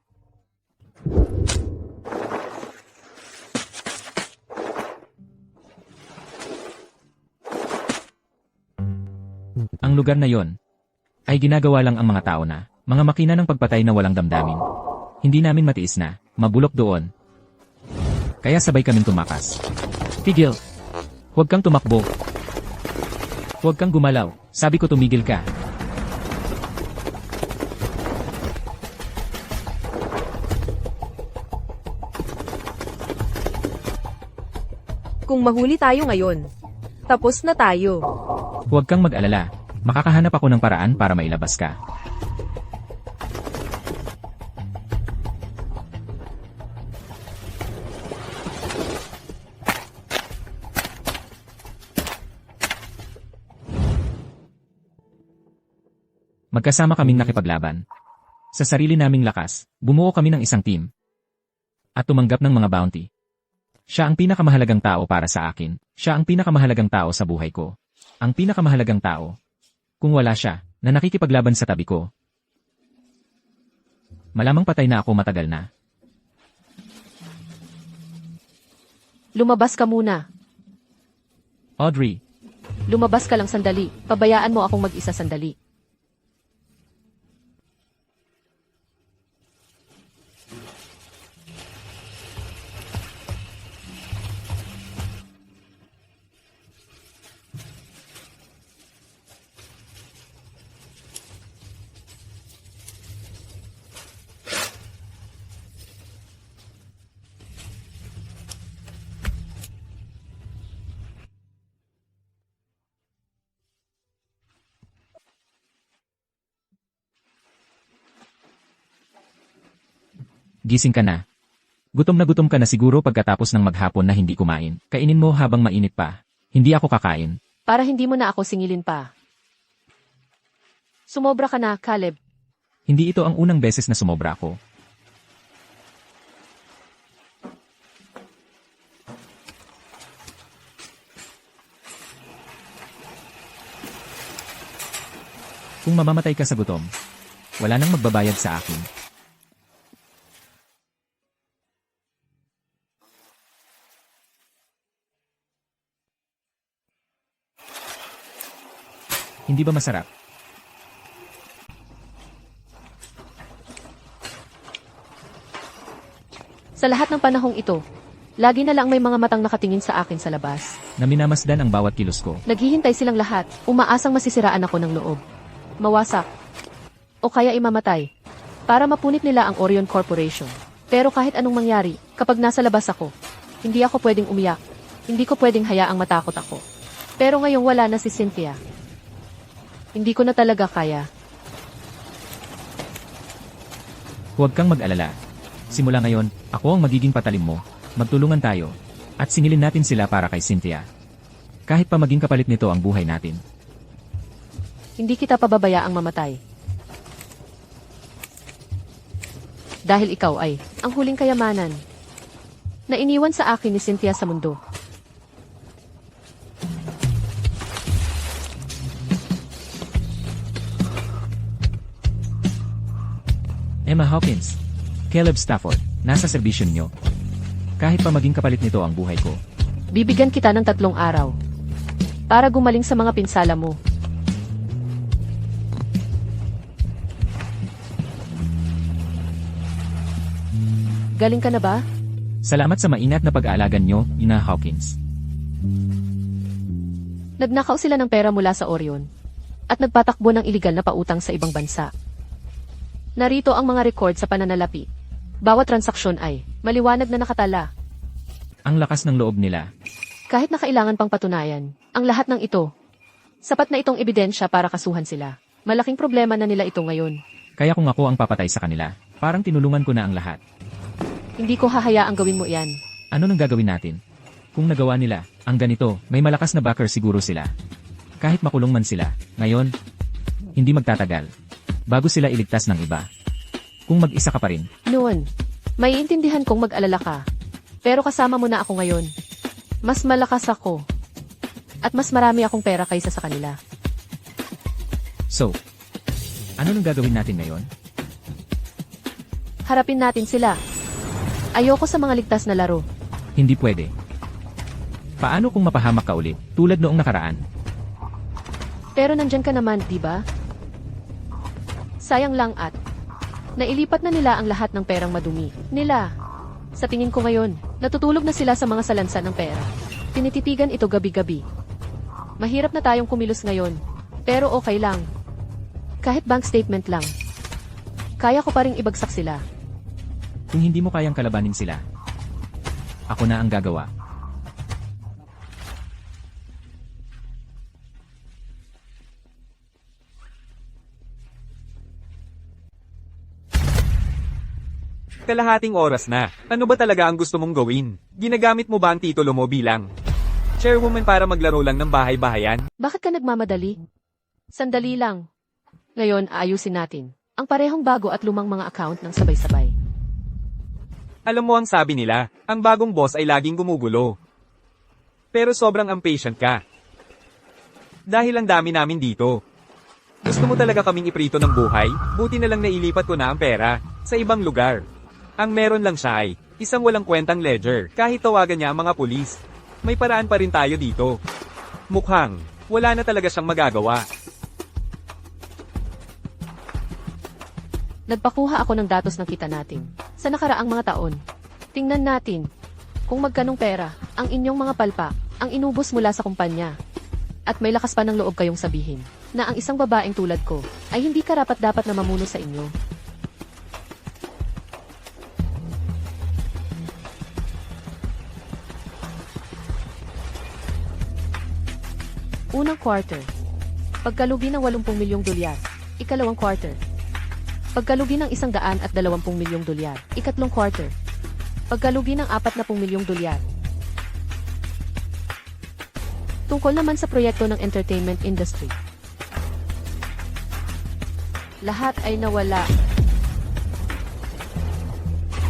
Ang lugar na yon ay ginagawa lang ang mga tao na, mga makina ng pagpatay na walang damdamin. Hindi namin matiis na, mabulok doon. Kaya sabay kaming tumakas. Tigil! Huwag kang tumakbo. Huwag kang gumalaw. Sabi ko tumigil ka. Kung mahuli tayo ngayon, tapos na tayo. Huwag kang mag-alala. Makakahanap ako ng paraan para mailabas ka. Magkasama kaming nakipaglaban. Sa sarili naming lakas, bumuo kami ng isang team. At tumanggap ng mga bounty. Siya ang pinakamahalagang tao para sa akin. Siya ang pinakamahalagang tao sa buhay ko. Ang pinakamahalagang tao. Kung wala siya, na nakikipaglaban sa tabi ko. Malamang patay na ako matagal na. Lumabas ka muna. Audrey, Lumabas ka lang sandali. Pabayaan mo akong mag-isa sandali. gising ka na. Gutom ka na siguro pagkatapos ng maghapon na hindi kumain. Kainin mo habang mainit pa. Hindi ako kakain. Para hindi mo na ako singilin pa. Sumobra ka na, Caleb. Hindi ito ang unang beses na sumobra ako. Kung mamamatay ka sa gutom, Wala nang magbabayad sa akin. Hindi ba masarap? Sa lahat ng panahong ito, lagi na lang may mga matang nakatingin sa akin sa labas. Na minamasdan ang bawat kilos ko. Naghihintay silang lahat, umaasang masisiraan ako ng loob. Mawasak. O kaya imamatay. Para mapunit nila ang Orion Corporation. Pero kahit anong mangyari, kapag nasa labas ako, hindi ako pwedeng umiyak. Hindi ko pwedeng hayaang matakot ako. Pero ngayong wala na si Cynthia. Hindi ko na talaga kaya. Huwag kang mag-alala. Simula ngayon, ako ang magiging patalim mo. Magtulungan tayo. At singilin natin sila para kay Cynthia. Kahit pa maging kapalit nito ang buhay natin. Hindi kita pababayaang mamatay. Dahil ikaw ay ang huling kayamanan na iniwan sa akin ni Cynthia sa mundo. Emma Hawkins, Caleb Stafford, nasa serbisyo niyo. Kahit pa maging kapalit nito ang buhay ko. Bibigyan kita ng 3 araw para gumaling sa mga pinsala mo. Galing ka na ba? Salamat sa maingat na pag-aalaga niyo, Ina Hawkins. Nagnakaw sila ng pera mula sa Orion at nagpatakbo ng iligal na pautang sa ibang bansa. Narito ang mga record sa pananalapi. Bawat transaksyon ay maliwanag na nakatala. Ang lakas ng loob nila. Kahit na kailangan pang patunayan, ang lahat ng ito, sapat na itong ebidensya para kasuhan sila. Malaking problema na nila ito ngayon. Kaya kung ako ang papatay sa kanila, parang tinulungan ko na ang lahat. Hindi ko hahayaang gawin mo iyan. Ano nang gagawin natin? Kung nagawa nila, ang ganito, may malakas na backer siguro sila. Kahit makulong man sila, ngayon, hindi magtatagal. Bago sila iligtas ng iba. Kung mag-isa ka pa rin, Noon, maiintindihan kong mag-alala ka. Pero kasama mo na ako ngayon. Mas malakas ako. At mas marami akong pera kaysa sa kanila. so, ano nang gagawin natin ngayon? Harapin natin sila. Ayoko sa mga ligtas na laro. Hindi pwede. Paano kung mapahamak ka ulit, tulad noong nakaraan? Pero nandyan ka naman, di ba? Sayang lang at nailipat na nila ang lahat ng perang madumi nila. Sa tingin ko ngayon, natutulog na sila sa mga salansa ng pera. Tinititigan ito gabi-gabi. Mahirap na tayong kumilos ngayon, pero okay lang. Kahit bank statement lang. Kaya ko pa ring ibagsak sila. Kung hindi mo kayang kalabanin sila, ako na ang gagawa. Kalahating oras na. Ano ba talaga ang gusto mong gawin? Ginagamit mo ba ang titulo mo bilang chairwoman para maglaro lang ng bahay-bahayan? Bakit ka nagmamadali? Sandali lang. Ngayon, aayusin natin ang parehong bago at lumang mga account ng sabay-sabay. Alam mo ang sabi nila, ang bagong boss ay laging gumugulo. Pero sobrang impatient ka. Dahil ang dami namin dito. Gusto mo talaga kaming iprito ng buhay? Buti na lang nailipat ko na ang pera sa ibang lugar. Ang meron lang siya ay isang walang kwentang ledger. Kahit tawagan niya ang mga pulis, may paraan pa rin tayo dito. Mukhang wala na talaga siyang magagawa. Nagpakuha ako ng datos ng kita natin sa nakaraang mga taon. Tingnan natin kung magkanong pera ang inyong mga palpa ang inubos mula sa kumpanya. At may lakas pa ng loob kayong sabihin na ang isang babaeng tulad ko ay hindi karapat-dapat na mamuno sa inyo. Unang quarter, pagkalugi ng 80 milyong dolyar. Ikalawang quarter, pagkalugi ng 120 milyong dolyar. Ikatlong quarter, pagkalugi ng 40 milyong dolyar. Tungkol naman sa proyekto ng entertainment industry. Lahat ay nawala.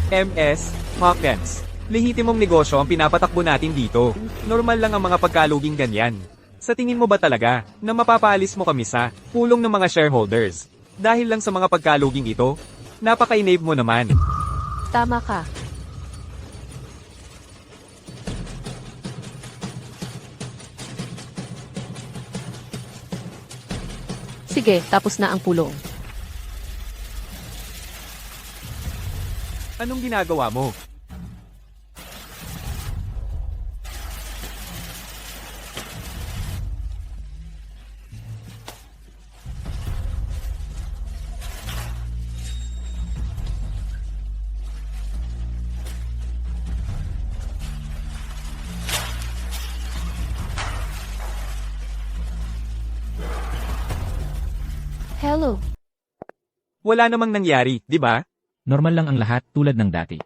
MS, Hawkins. Lehitimong negosyo ang pinapatakbo natin dito. Normal lang ang mga pagkaluging ganyan. Sa tingin mo ba talaga na mapapaalis mo kami sa pulong ng mga shareholders? Dahil lang sa mga pagkaluging ito? Napaka-inave mo naman. Tama ka. Sige, tapos na ang pulong. Anong ginagawa mo? Hello. Wala namang nangyari, di ba? Normal lang ang lahat tulad ng dati.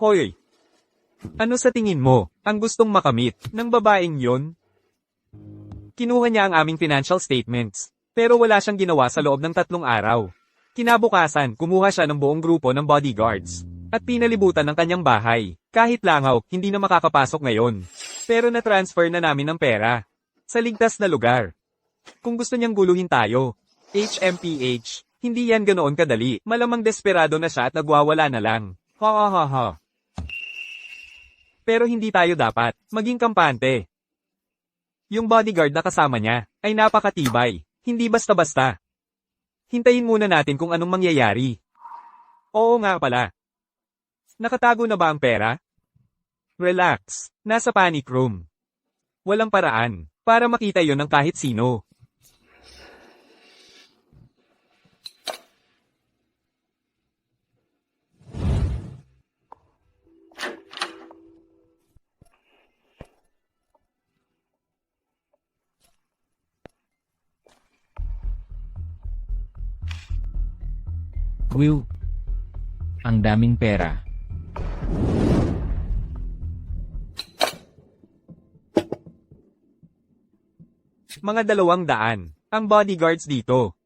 Hoy! Ano sa tingin mo, ang gustong makamit ng babaeng yon? Kinuha niya ang aming financial statements, pero wala siyang ginawa sa loob ng 3 araw. Kinabukasan, kumuha siya ng buong grupo ng bodyguards, at pinalibutan ng kanyang bahay. Kahit langaw, hindi na makakapasok ngayon. Pero na-transfer na namin ng pera. Sa ligtas na lugar. Kung gusto niyang guluhin tayo, HMPH, hindi yan ganoon kadali. Malamang desperado na siya at nagwawala na lang. Ha ha ha ha. Pero hindi tayo dapat maging kampante. Yung bodyguard na kasama niya ay napakatibay, hindi basta-basta. Hintayin muna natin kung anong mangyayari. Oo nga pala. Nakatago na ba ang pera? Relax, nasa panic room. Walang paraan para makita yon ng kahit sino. Will. Ang daming pera. Mga 200 ang bodyguards dito.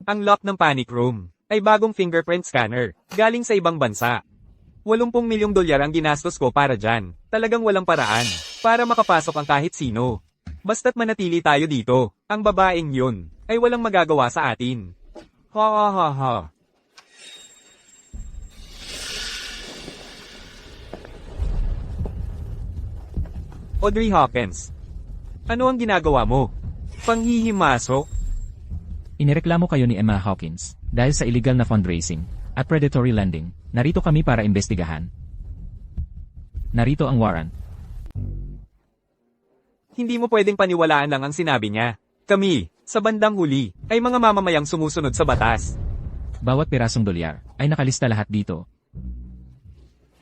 Ang lock ng panic room ay bagong fingerprint scanner galing sa ibang bansa. 80 milyong dolyar ang ginastos ko para dyan. Talagang walang paraan para makapasok ang kahit sino. Basta't manatili tayo dito, ang babaeng yun ay walang magagawa sa atin. Ha ha ha ha. Audrey Hawkins, ano ang ginagawa mo? Panghihimasok? Inireklamo kayo ni Emma Hawkins dahil sa illegal na fundraising at predatory lending. Narito kami para imbestigahan. Narito ang warrant. Hindi mo pwedeng paniwalaan lang ang sinabi niya. Kami, sa bandang huli, ay mga mamamayang sumusunod sa batas. Bawat pirasong dolyar ay nakalista lahat dito.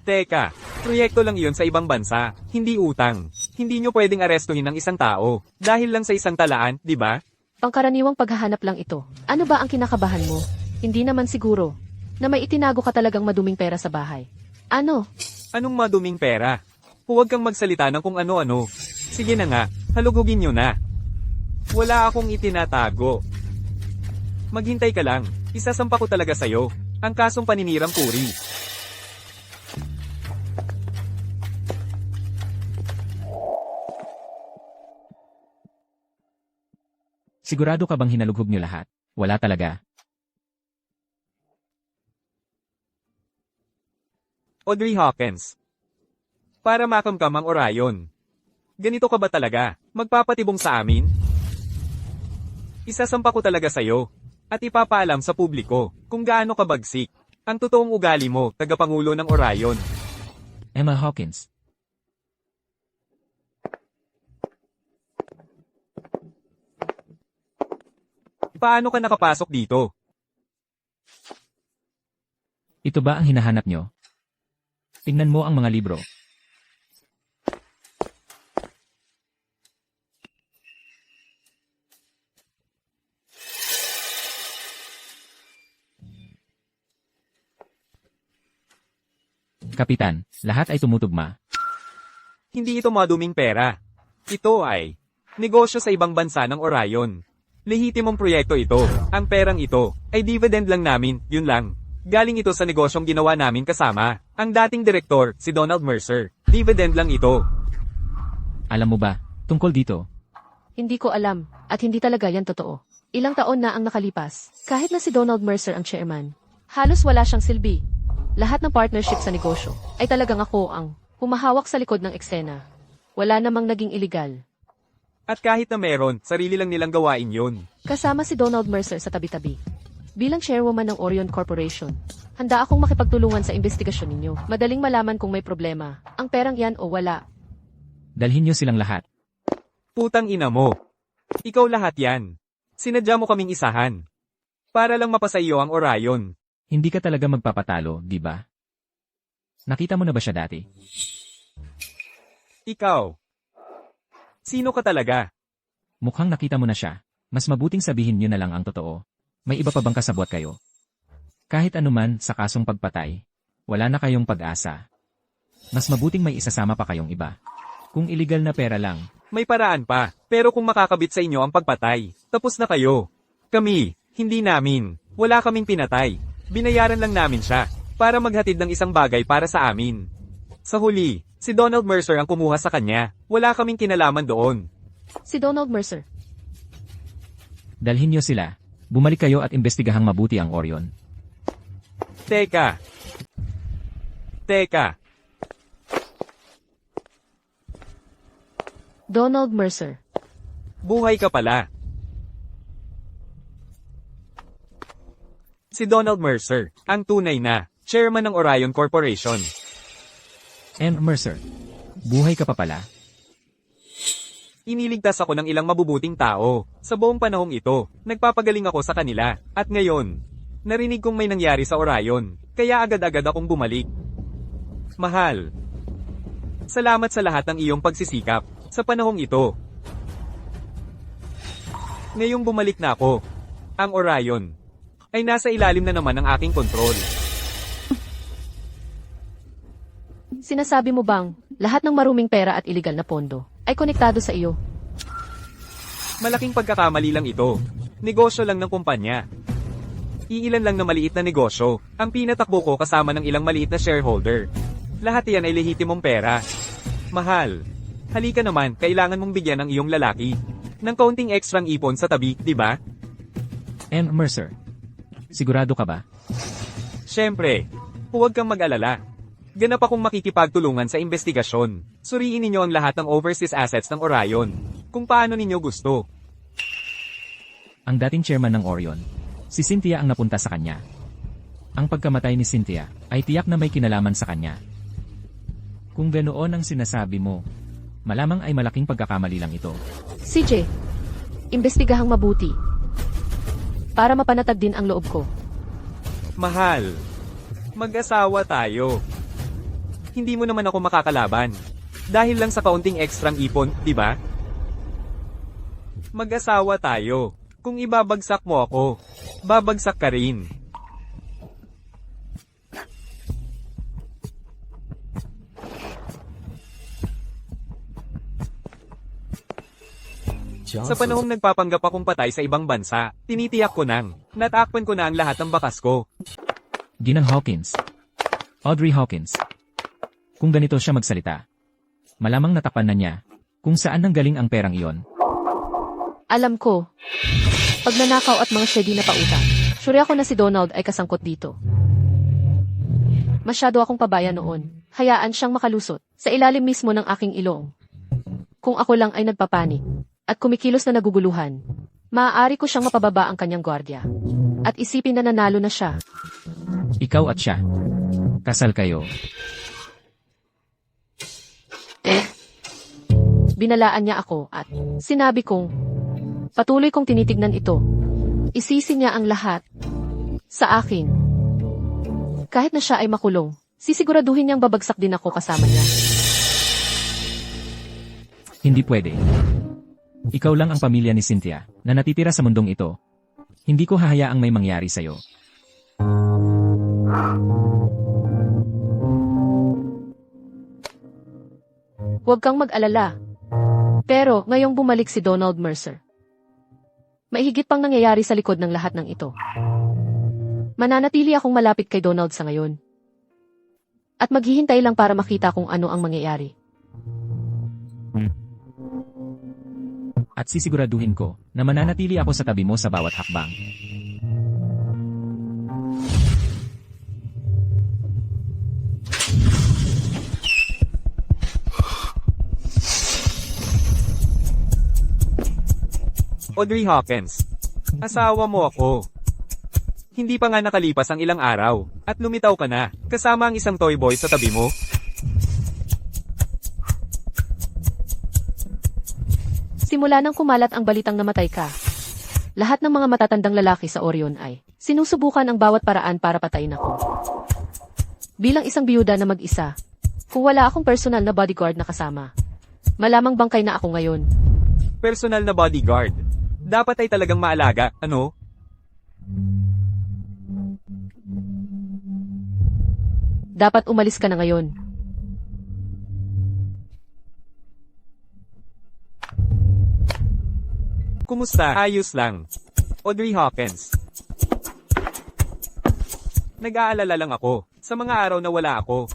Teka, proyekto lang iyon sa ibang bansa, hindi utang. Hindi nyo pwedeng arestuhin ng isang tao, dahil lang sa isang talaan, di ba? Pangkaraniwang paghahanap lang ito. Ano ba ang kinakabahan mo? Hindi naman siguro na may itinago ka talagang maduming pera sa bahay. Ano? Anong maduming pera? Huwag kang magsalita ng kung ano-ano. Sige na nga, halugugin nyo na. Wala akong itinatago. Maghintay ka lang, isasampa ko talaga sa'yo, ang kasong paninirang puri. Sigurado ka bang hinalughog niyo lahat? Wala talaga. Audrey Hawkins. Para makamkam ang Orion. Ganito ka ba talaga? Magpapatibong sa amin? Isasampa ko talaga sa'yo. At ipapaalam sa publiko kung gaano ka bagsik. Ang totoong ugali mo, tagapangulo ng Orion. Emma Hawkins. Paano ka nakapasok dito? Ito ba ang hinahanap nyo? Tingnan mo ang mga libro. Kapitan, lahat ay tumutugma. Hindi ito maduming pera. Ito ay negosyo sa ibang bansa ng Orion. Lehitimong proyekto ito. Ang perang ito ay dividend lang namin, yun lang. Galing ito sa negosyong ginawa namin kasama. Ang dating direktor, si Donald Mercer. Dividend lang ito. Alam mo ba, tungkol dito, Hindi ko alam, at hindi talaga yan totoo. Ilang taon na ang nakalipas, kahit na si Donald Mercer ang chairman. Halos wala siyang silbi. Lahat ng partnership sa negosyo ay talagang ako ang humahawak sa likod ng eksena. Wala namang naging iligal. At kahit na meron, sarili lang nilang gawain yun. Kasama si Donald Mercer sa tabi-tabi. Bilang chairwoman ng Orion Corporation, handa akong makipagtulungan sa investigasyon ninyo. Madaling malaman kung may problema, ang perang yan o wala. dalhin niyo silang lahat. Putang ina mo. Ikaw lahat yan. Sinadya mo kaming isahan. Para lang mapasa iyo ang Orion. Hindi ka talaga magpapatalo, di ba? Nakita mo na ba siya dati? Ikaw. Sino ka talaga? Mukhang nakita mo na siya. Mas mabuting sabihin niyo na lang ang totoo. May iba pa bang kasabwat kayo? Kahit anuman sa kasong pagpatay, wala na kayong pag-asa. Mas mabuting may isasama pa kayong iba. Kung illegal na pera lang, May paraan pa. Pero kung makakabit sa inyo ang pagpatay, tapos na kayo. Kami, hindi namin. Wala kaming pinatay. Binayaran lang namin siya para maghatid ng isang bagay para sa amin. Sa huli, si Donald Mercer ang kumuha sa kanya. Wala kaming kinalaman doon. Si Donald Mercer. dalhin niyo sila. Bumalik kayo at imbestigahang mabuti ang Orion. Teka. Donald Mercer. Buhay ka pala. Si Donald Mercer, ang tunay na chairman ng Orion Corporation. And Mercer, buhay ka pa pala? Iniligtas ako ng ilang mabubuting tao. Sa buong panahong ito, nagpapagaling ako sa kanila. At ngayon, narinig kong may nangyari sa Orion. Kaya agad-agad akong bumalik. Mahal. Salamat sa lahat ng iyong pagsisikap sa panahong ito. Ngayong bumalik na ako, ang Orion ay nasa ilalim na naman ng aking kontrol. Sinasabi mo bang lahat ng maruming pera at iligal na pondo ay konektado sa iyo? Malaking pagkakamali lang ito. Negosyo lang ng kumpanya. Iilan lang na maliit na negosyo ang pinatakbo ko kasama ng ilang maliit na shareholder. Lahat yan ay lehitimong pera. Mahal. Halika naman, kailangan mong bigyan ng iyong lalaki ng kaunting ekstrang ipon sa tabi, di ba? And Mercer, sigurado ka ba? Siyempre, huwag kang mag-alala. Ganap akong makikipagtulungan sa investigasyon. Suriin ninyo ang lahat ng overseas assets ng Orion, kung paano ninyo gusto. Ang dating chairman ng Orion, si Cynthia ang napunta sa kanya. Ang pagkamatay ni Cynthia ay tiyak na may kinalaman sa kanya. Kung ganoon ang sinasabi mo, malamang ay malaking pagkakamali lang ito. CJ, imbestigahang mabuti. Para mapanatag din ang loob ko. Mahal, mag-asawa tayo. Hindi mo naman ako makakalaban. Dahil lang sa kaunting ekstrang ipon, di ba? Mag-asawa tayo. Kung ibabagsak mo ako, babagsak ka rin. Sa panahong nagpapanggap akong patay sa ibang bansa, tinitiyak ko nang, natakpan ko na ang lahat ng bakas ko. Ginang Hawkins. Audrey Hawkins. Kung ganito siya magsalita, malamang natakpan na niya kung saan nanggaling ang perang iyon. Alam ko, pag nanakaw at mga shady na pautang, sure ako na si Donald ay kasangkot dito. Masyado akong pabaya noon. Hayaan siyang makalusot sa ilalim mismo ng aking ilong. Kung ako lang ay nagpapanik at kumikilos na naguguluhan, maaari ko siyang mapababa ang kanyang gwardya. At isipin na nanalo na siya. Ikaw at siya. Kasal kayo. Binalaan niya ako at sinabi kong patuloy kong tinitignan ito. Isisi niya ang lahat sa akin. Kahit na siya ay makulong, sisiguraduhin niyang babagsak din ako kasama niya. Hindi pwede. Ikaw lang ang pamilya ni Cynthia na natitira sa mundong ito. Hindi ko hahayaang may mangyari sa'yo. Huwag kang mag-alala. Pero ngayong bumalik si Donald Mercer, may higit pang nangyayari sa likod ng lahat ng ito. Mananatili akong malapit kay Donald sa ngayon. At maghihintay lang para makita kung ano ang mangyayari. At sisiguraduhin ko na mananatili ako sa tabi mo sa bawat hakbang. Audrey Hawkins. Asawa mo ako. Hindi pa nga nakalipas ang ilang araw, at lumitaw ka na, kasama ang isang toy boy sa tabi mo. Simula nang kumalat ang balitang namatay ka, lahat ng mga matatandang lalaki sa Orion ay sinusubukan ang bawat paraan para patayin ako. Bilang isang biyuda na mag-isa, kung wala akong personal na bodyguard na kasama, malamang bangkay na ako ngayon. Personal na bodyguard. Dapat ay talagang maalaga, ano? Dapat umalis ka na ngayon. Kumusta? Ayos lang. Audrey Hawkins. Nag-aalala lang ako, sa mga araw na wala ako.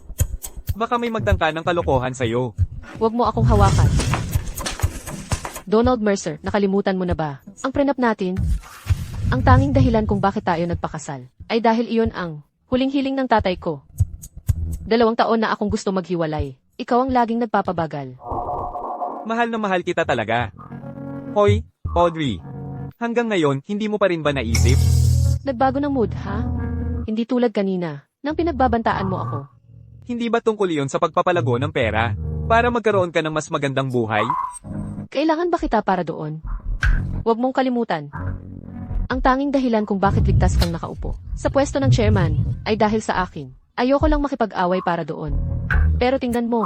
Baka may magdangka ng kalokohan sa'yo. Huwag mo akong hawakan. Donald Mercer, nakalimutan mo na ba? Ang prenup natin, ang tanging dahilan kung bakit tayo nagpakasal, ay dahil iyon ang huling hiling ng tatay ko. 2 taon na akong gusto maghiwalay. Ikaw ang laging nagpapabagal. Mahal na mahal kita talaga. Hoy, Audrey. Hanggang ngayon, hindi mo pa rin ba naisip? Nagbago ng mood, ha? Hindi tulad kanina, nang pinagbabantaan mo ako. Hindi ba tungkol iyon sa pagpapalago ng pera? Para magkaroon ka ng mas magandang buhay? Kailangan ba kita para doon? Huwag mong kalimutan. Ang tanging dahilan kung bakit ligtas kang nakaupo sa pwesto ng chairman ay dahil sa akin. Ayoko lang makipag-away para doon. Pero tingnan mo,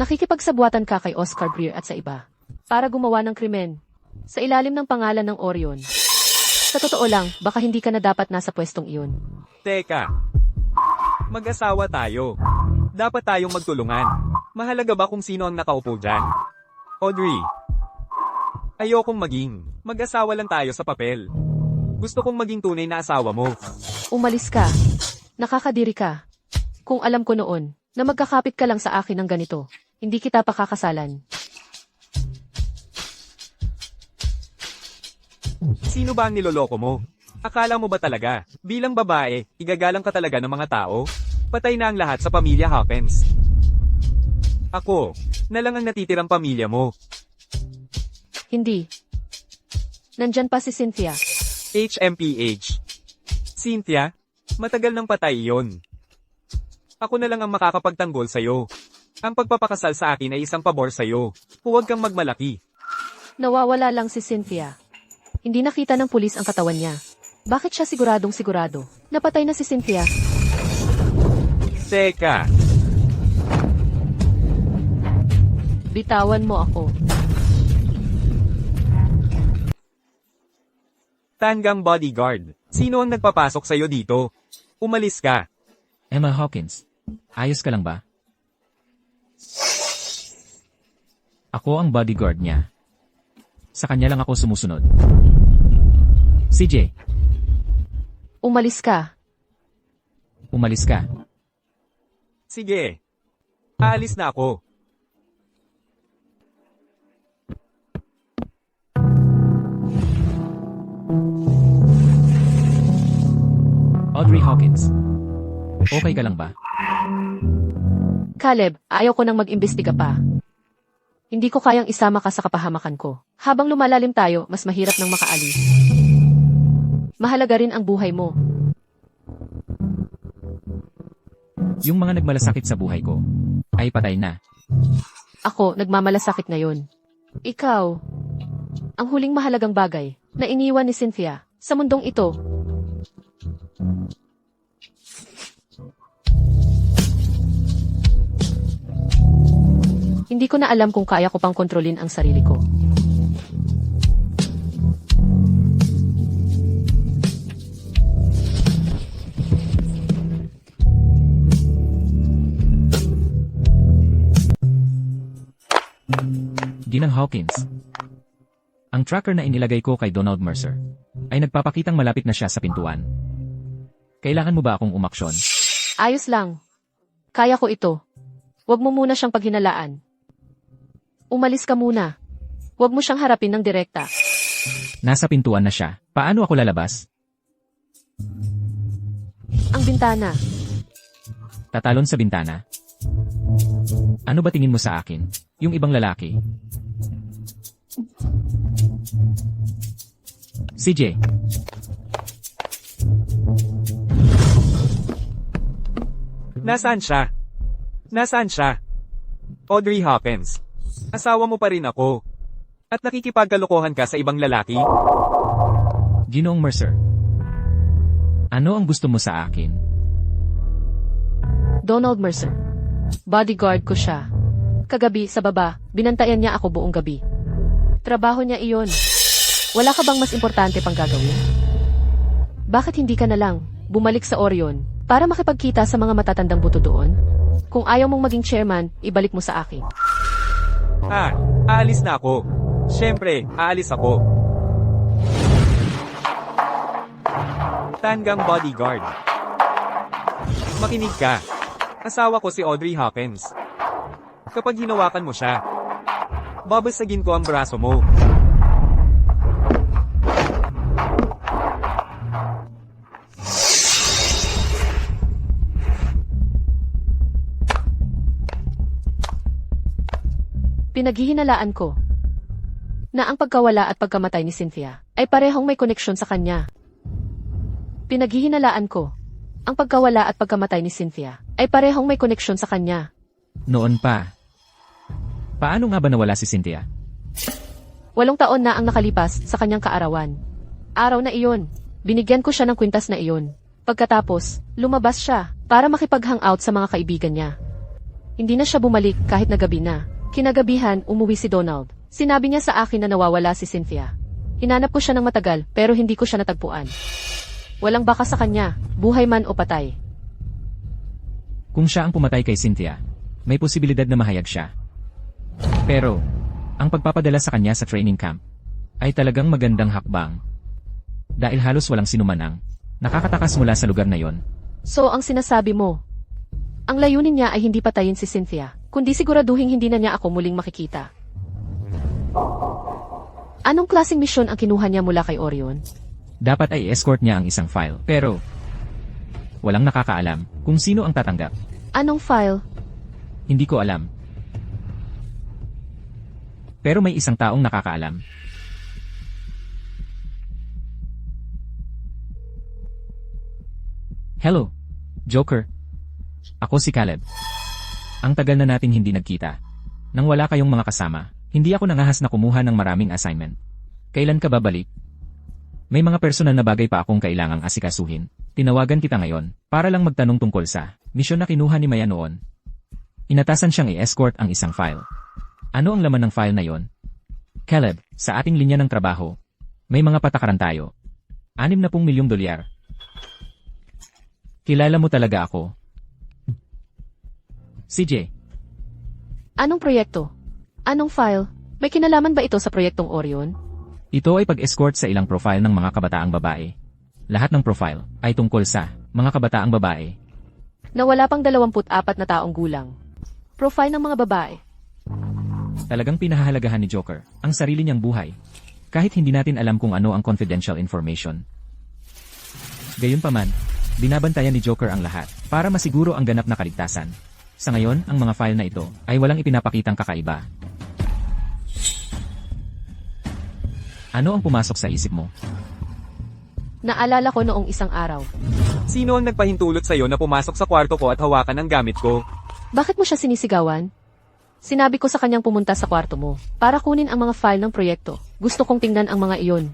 nakikipagsabwatan ka kay Oscar Breer at sa iba para gumawa ng krimen sa ilalim ng pangalan ng Orion. Sa totoo lang, baka hindi ka na dapat nasa pwestong iyon. Teka. Mag-asawa tayo. Dapat tayong magtulungan. Mahalaga ba kung sino ang nakaupo dyan? Audrey. Ayokong maging. Mag-asawa lang tayo sa papel. Gusto kong maging tunay na asawa mo. Umalis ka. Nakakadiri ka. Kung alam ko noon na magkakapit ka lang sa akin ng ganito, hindi kita pakakasalan. Sino ba ang niloloko mo? Akala mo ba talaga, bilang babae, igagalang ka talaga ng mga tao? Patay na ang lahat sa pamilya Hawkins. Ako, na lang ang natitirang pamilya mo. Hindi. Nandyan pa si Cynthia. HMPH. Cynthia, matagal nang patay iyon. Ako na lang ang makakapagtanggol sa'yo. Ang pagpapakasal sa akin ay isang pabor sa'yo. Huwag kang magmalaki. Nawawala lang si Cynthia. Hindi nakita ng pulis ang katawan niya. Bakit siya siguradong sigurado? Napatay na si Cynthia. Teka, Bitawan mo ako. Tanggang bodyguard. Sino ang nagpapasok sa'yo dito? Umalis ka. Emma Hawkins, ayos ka lang ba? Ako ang bodyguard niya. Sa kanya lang ako sumusunod. CJ, Umalis ka. umalis ka. Sige. Aalis na ako. Audrey Hawkins, okay ka lang ba? Caleb, ayaw ko nang mag-imbestiga pa. Hindi ko kayang isama ka sa kapahamakan ko. Habang lumalalim tayo, mas mahirap nang makaalis. Mahalaga rin ang buhay mo. Yung mga nagmalasakit sa buhay ko, ay patay na. Ako, nagmamalasakit ngayon. Ikaw, ang huling mahalagang bagay na iniwan ni Cynthia sa mundong ito. Hindi ko na alam kung kaya ko pang kontrolin ang sarili ko. Ginang Hawkins, ang tracker na inilagay ko kay Donald Mercer ay nagpapakitang malapit na siya sa pintuan. Kailangan mo ba akong umaksyon? Ayos lang. Kaya ko ito. Huwag mo muna siyang paghinalaan. Umalis ka muna. Huwag mo siyang harapin ng direkta. Nasa pintuan na siya. Paano ako lalabas? Ang bintana. Tatalon sa bintana. Ano ba tingin mo sa akin? Yung ibang lalaki. CJ, Nasaan siya? Nasaan siya? Audrey Hawkins. Asawa mo pa rin ako. At nakikipagkalokohan ka sa ibang lalaki? Ginoong Mercer. Ano ang gusto mo sa akin? Donald Mercer. Bodyguard ko siya. Kagabi sa baba, binantayan niya ako buong gabi. Trabaho niya iyon. Wala ka bang mas importante pang gagawin? Bakit hindi ka na lang bumalik sa Orion para makipagkita sa mga matatandang buto doon? Kung ayaw mong maging chairman, ibalik mo sa akin. Aalis na ako. Siyempre, aalis ako. Tanggang bodyguard. Makinig ka. Asawa ko si Audrey Hawkins. Kapag hinawakan mo siya, babasagin ko ang braso mo. Pinaghihinalaan ko na ang pagkawala at pagkamatay ni Cynthia ay parehong may koneksyon sa kanya. Pinaghihinalaan ko ang pagkawala at pagkamatay ni Cynthia ay parehong may koneksyon sa kanya. Noon pa. Paano nga ba nawala si Cynthia? 8 taon na ang nakalipas sa kanyang kaarawan. Araw na iyon, binigyan ko siya ng kwintas na iyon. Pagkatapos, lumabas siya para makipag-hangout sa mga kaibigan niya. Hindi na siya bumalik kahit na gabi na. Kinagabihan, umuwi si Donald. Sinabi niya sa akin na nawawala si Cynthia. Hinanap ko siya ng matagal pero hindi ko siya natagpuan. Walang baka sa kanya, buhay man o patay. Kung siya ang pumatay kay Cynthia, may posibilidad na mahayag siya. Pero, ang pagpapadala sa kanya sa training camp ay talagang magandang hakbang. Dahil halos walang sinumanang nakakatakas mula sa lugar na yon. So ang sinasabi mo, ang layunin niya ay hindi patayin si Cynthia, kundi siguraduhin hindi na niya ako muling makikita. Anong klaseng misyon ang kinuha niya mula kay Orion? Dapat ay escort niya ang isang file. Pero, walang nakakaalam kung sino ang tatanggap. Anong file? Hindi ko alam. Pero may isang taong nakakaalam. Hello, Joker. Ako si Caleb. Ang tagal na nating hindi nagkita. Nang wala kayong mga kasama, hindi ako nangahas na kumuha ng maraming assignment. Kailan ka babalik? May mga personal na bagay pa akong kailangang asikasuhin. Tinawagan kita ngayon, para lang magtanong tungkol sa misyon na kinuha ni Maya noon. Inatasan siyang i-escort ang isang file. Ano ang laman ng file na yon? Caleb, sa ating linya ng trabaho, may mga patakaran tayo. 60 milyong dolyar. Kilala mo talaga ako. CJ. Anong proyekto? Anong file? May kinalaman ba ito sa proyektong Orion? Ito ay pag-escort sa ilang profile ng mga kabataang babae. Lahat ng profile ay tungkol sa mga kabataang babae. Na wala pang 24 na taong gulang. Profile ng mga babae. Talagang pinahahalagahan ni Joker ang sarili niyang buhay. Kahit hindi natin alam kung ano ang confidential information. Gayunpaman, binabantayan ni Joker ang lahat para masiguro ang ganap na kaligtasan. Sa ngayon, ang mga file na ito ay walang ipinapakitang kakaiba. Ano ang pumasok sa isip mo? Naalala ko noong isang araw. Sino ang nagpahintulot sa'yo na pumasok sa kwarto ko at hawakan ang gamit ko? Bakit mo siya sinisigawan? Sinabi ko sa kanyang pumunta sa kwarto mo para kunin ang mga file ng proyekto. Gusto kong tingnan ang mga iyon.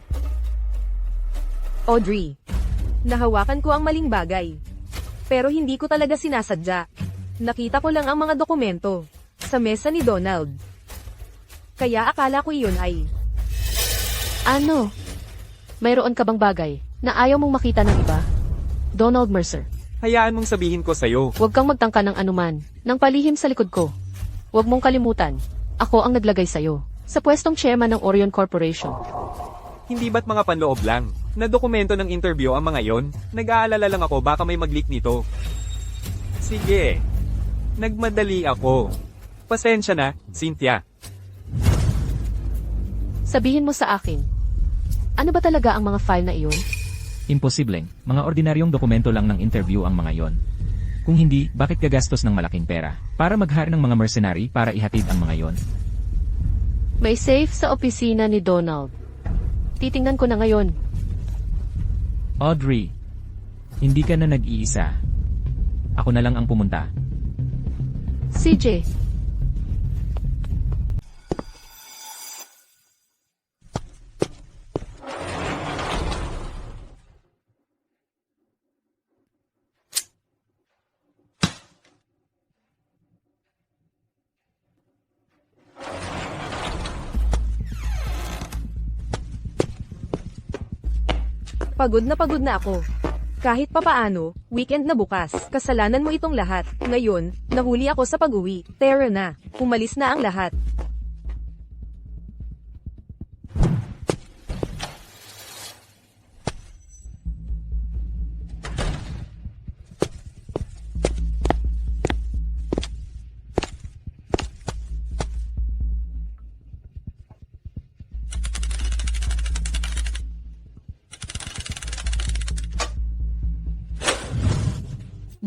Audrey, nahawakan ko ang maling bagay. Pero hindi ko talaga sinasadya. Nakita ko lang ang mga dokumento sa mesa ni Donald. Kaya akala ko iyon ay... Ano? Mayroon ka bang bagay na ayaw mong makita ng iba? Donald Mercer, Hayaan mong sabihin ko sa'yo. huwag kang magtangka ng anuman, ng palihim sa likod ko. Huwag mong kalimutan, ako ang naglagay sa'yo, sa pwestong chairman ng Orion Corporation. Hindi ba't mga panloob lang? Na dokumento ng interview ang mga yon? Nag-aalala lang ako baka may mag-leak nito. Sige. Nagmadali ako. Pasensya na, Cynthia. Sabihin mo sa akin, ano ba talaga ang mga file na iyon? Imposibleng, mga ordinaryong dokumento lang ng interview ang mga yon. Kung hindi, bakit gagastos ng malaking pera para mag-hire ng mga mercenary para ihatid ang mga yon? May safe sa opisina ni Donald. Titingnan ko na ngayon. Audrey, hindi ka na nag-iisa. Ako na lang ang pumunta. CJ, Pagod na ako. Kahit papaano, weekend na bukas. Kasalanan mo itong lahat. Ngayon, nahuli ako sa pag-uwi. Tara na. Umalis na ang lahat.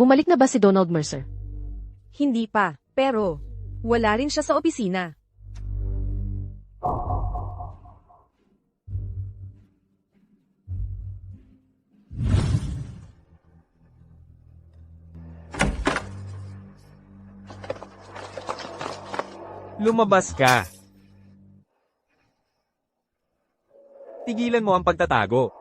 bumalik na ba si Donald Mercer? Hindi pa. Pero, wala rin siya sa opisina. Lumabas ka. Tigilan mo ang pagtatago.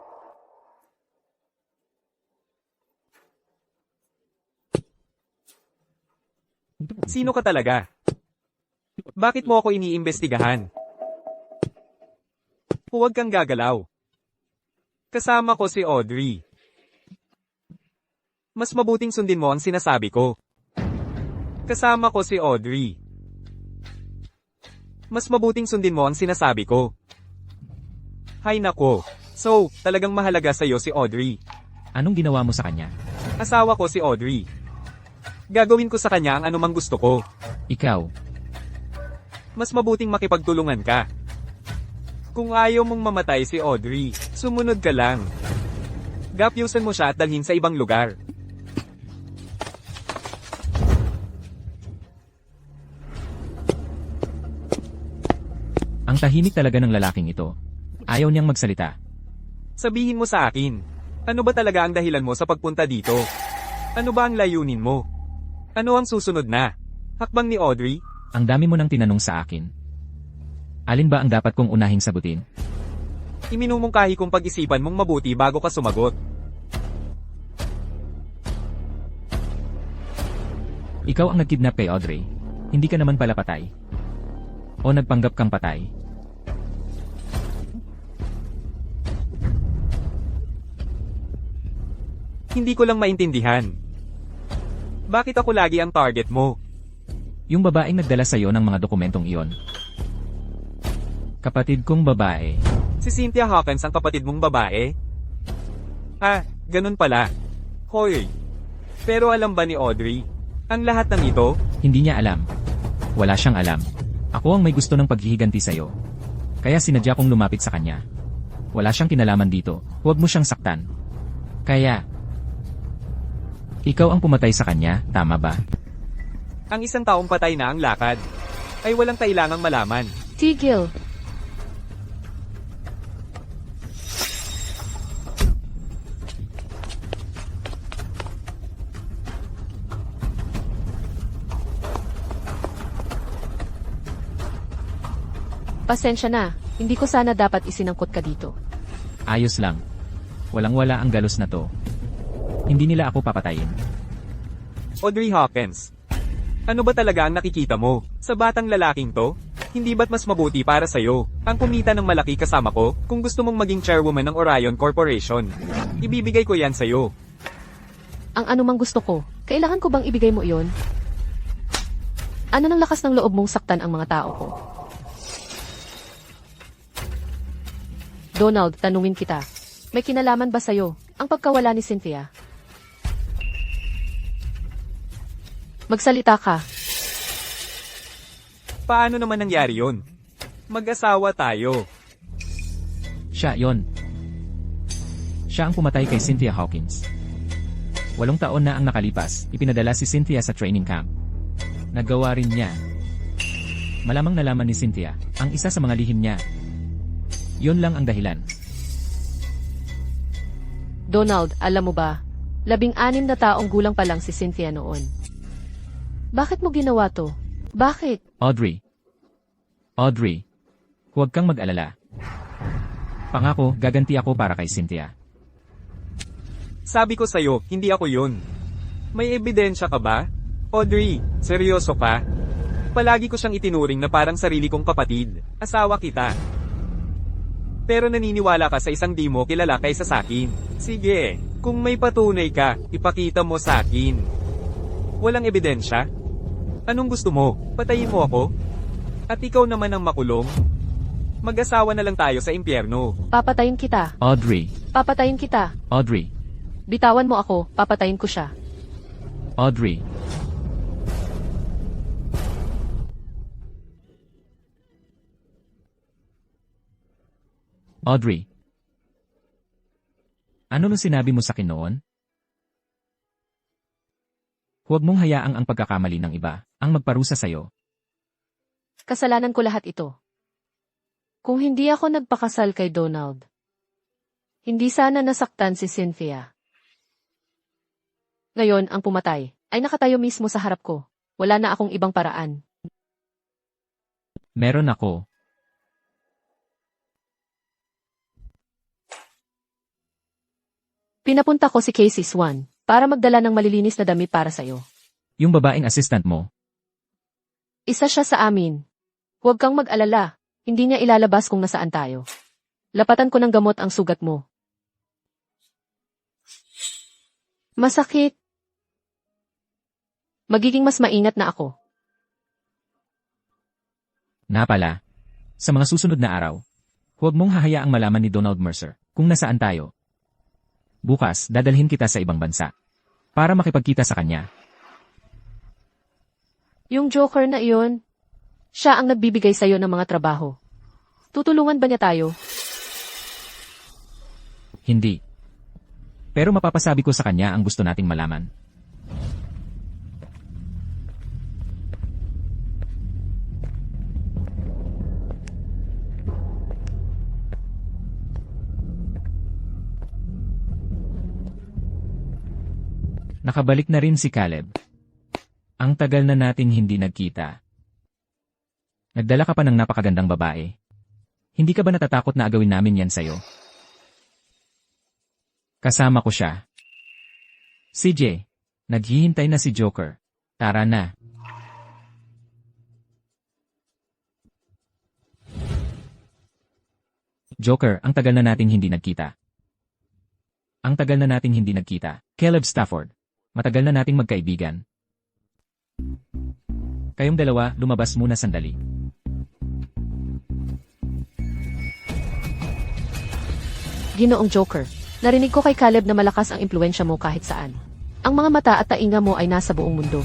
Sino ka talaga? Bakit mo ako iniimbestigahan? Huwag kang gagalaw. Kasama ko si Audrey. Mas mabuting sundin mo ang sinasabi ko. Kasama ko si Audrey. Mas mabuting sundin mo ang sinasabi ko. Hay nako. So, talagang mahalaga sa'yo si Audrey. Anong ginawa mo sa kanya? Asawa ko si Audrey. Gagawin ko sa kanya ang anumang gusto ko. Ikaw, Mas mabuting makipagtulungan ka. Kung ayaw mong mamatay si Audrey, sumunod ka lang. Gapyusan mo siya at dalhin sa ibang lugar. ang tahimik talaga ng lalaking ito. Ayaw niyang magsalita. Sabihin mo sa akin, ano ba talaga ang dahilan mo sa pagpunta dito? Ano ba ang layunin mo? Ano ang susunod na? Hakbang ni Audrey? Ang dami mo nang tinanong sa akin. Alin ba ang dapat kong unahing sagutin? Iminumungkahi kong pag-isipan mong mabuti bago ka sumagot. Ikaw ang nagkidnap kay Audrey. Hindi ka naman pala patay. O nagpanggap kang patay. Hindi ko lang maintindihan. Bakit ako lagi ang target mo? Yung babaeng nagdala sa'yo ng mga dokumentong iyon. Kapatid kong babae. Si Cynthia Hawkins ang kapatid mong babae? Ah, ganun pala. Hoy. Pero alam ba ni Audrey? Ang lahat ng ito? Hindi niya alam. Wala siyang alam. Ako ang may gusto ng paghihiganti sa'yo. Kaya sinadya kong lumapit sa kanya. Wala siyang kinalaman dito. Huwag mo siyang saktan. Kaya, ikaw ang pumatay sa kanya, tama ba? Ang isang taong patay na ang lakad. Ay walang kailangang malaman. Tigil. Pasensya na, hindi ko sana dapat isinangkot ka dito. Ayos lang. Walang-wala ang galos na to. Hindi nila ako papatayin. Audrey Hawkins. Ano ba talaga ang nakikita mo? Sa batang lalaking to? Hindi ba't mas mabuti para sa'yo ang kumita ng malaki kasama ko kung gusto mong maging chairwoman ng Orion Corporation? Ibibigay ko yan sa'yo. Ang anumang gusto ko, kailangan ko bang ibigay mo iyon? Ano ng lakas ng loob mong saktan ang mga tao ko? Donald, tanungin kita. May kinalaman ba sa'yo ang pagkawala ni Cynthia? Magsalita ka. Paano naman nangyari yon? Mag-asawa tayo. Siya yon. Siya ang pumatay kay Cynthia Hawkins. 8 taon na ang nakalipas, ipinadala si Cynthia sa training camp. Nagawa rin niya. Malamang nalaman ni Cynthia ang isa sa mga lihim niya. Yun lang ang dahilan. Donald, alam mo ba? 16 na taong gulang pa lang si Cynthia noon. Bakit mo ginawa to? Bakit? Audrey, huwag kang mag-alala. Pangako, gaganti ako para kay Cynthia. Sabi ko sa'yo, hindi ako yun. May ebidensya ka ba? Audrey, seryoso ka? Palagi ko siyang itinuring na parang sarili kong kapatid. Asawa kita. Pero naniniwala ka sa isang di mo kilala kaysa sakin. Sige, kung may patunay ka, ipakita mo sa akin. Walang ebidensya? Anong gusto mo? Patayin mo ako? At ikaw naman ang makulong? Mag-asawa na lang tayo sa impyerno. Papatayin kita. Audrey, Papatayin kita. Audrey, Bitawan mo ako, papatayin ko siya. Audrey. Audrey. Ano nung sinabi mo sa akin noon? Huwag mong hayaang ang pagkakamali ng iba ang magparusa sa'yo. Kasalanan ko lahat ito. Kung hindi ako nagpakasal kay Donald, hindi sana nasaktan si Cynthia. Ngayon, ang pumatay ay nakatayo mismo sa harap ko. Wala na akong ibang paraan. Meron ako. Pinapunta ko si Casey Swan para magdala ng malilinis na damit para sa'yo. Yung babaeng assistant mo. Isa siya sa amin. Huwag kang mag-alala. Hindi niya ilalabas kung nasaan tayo. Lapatan ko ng gamot ang sugat mo. Masakit. Magiging mas maingat na ako. Napala. Sa mga susunod na araw, huwag mong hahayaang malaman ni Donald Mercer kung nasaan tayo. Bukas, dadalhin kita sa ibang bansa para makipagkita sa kanya. Yung Joker na iyon, siya ang nagbibigay sa'yo ng mga trabaho. Tutulungan ba niya tayo? Hindi. Pero mapapasabi ko sa kanya ang gusto nating malaman. Nakabalik na rin si Caleb. Ang tagal na nating hindi nagkita. Nagdala ka pa ng napakagandang babae. Hindi ka ba natatakot na agawin namin yan sa'yo? Kasama ko siya. CJ, naghihintay na si Joker. Tara na. Joker, ang tagal na nating hindi nagkita. Ang tagal na nating hindi nagkita. Caleb Stafford. Matagal na nating magkaibigan. Kayong dalawa, lumabas muna sandali. Ginoong Joker, narinig ko kay Caleb na malakas ang impluensya mo kahit saan. Ang mga mata at tainga mo ay nasa buong mundo.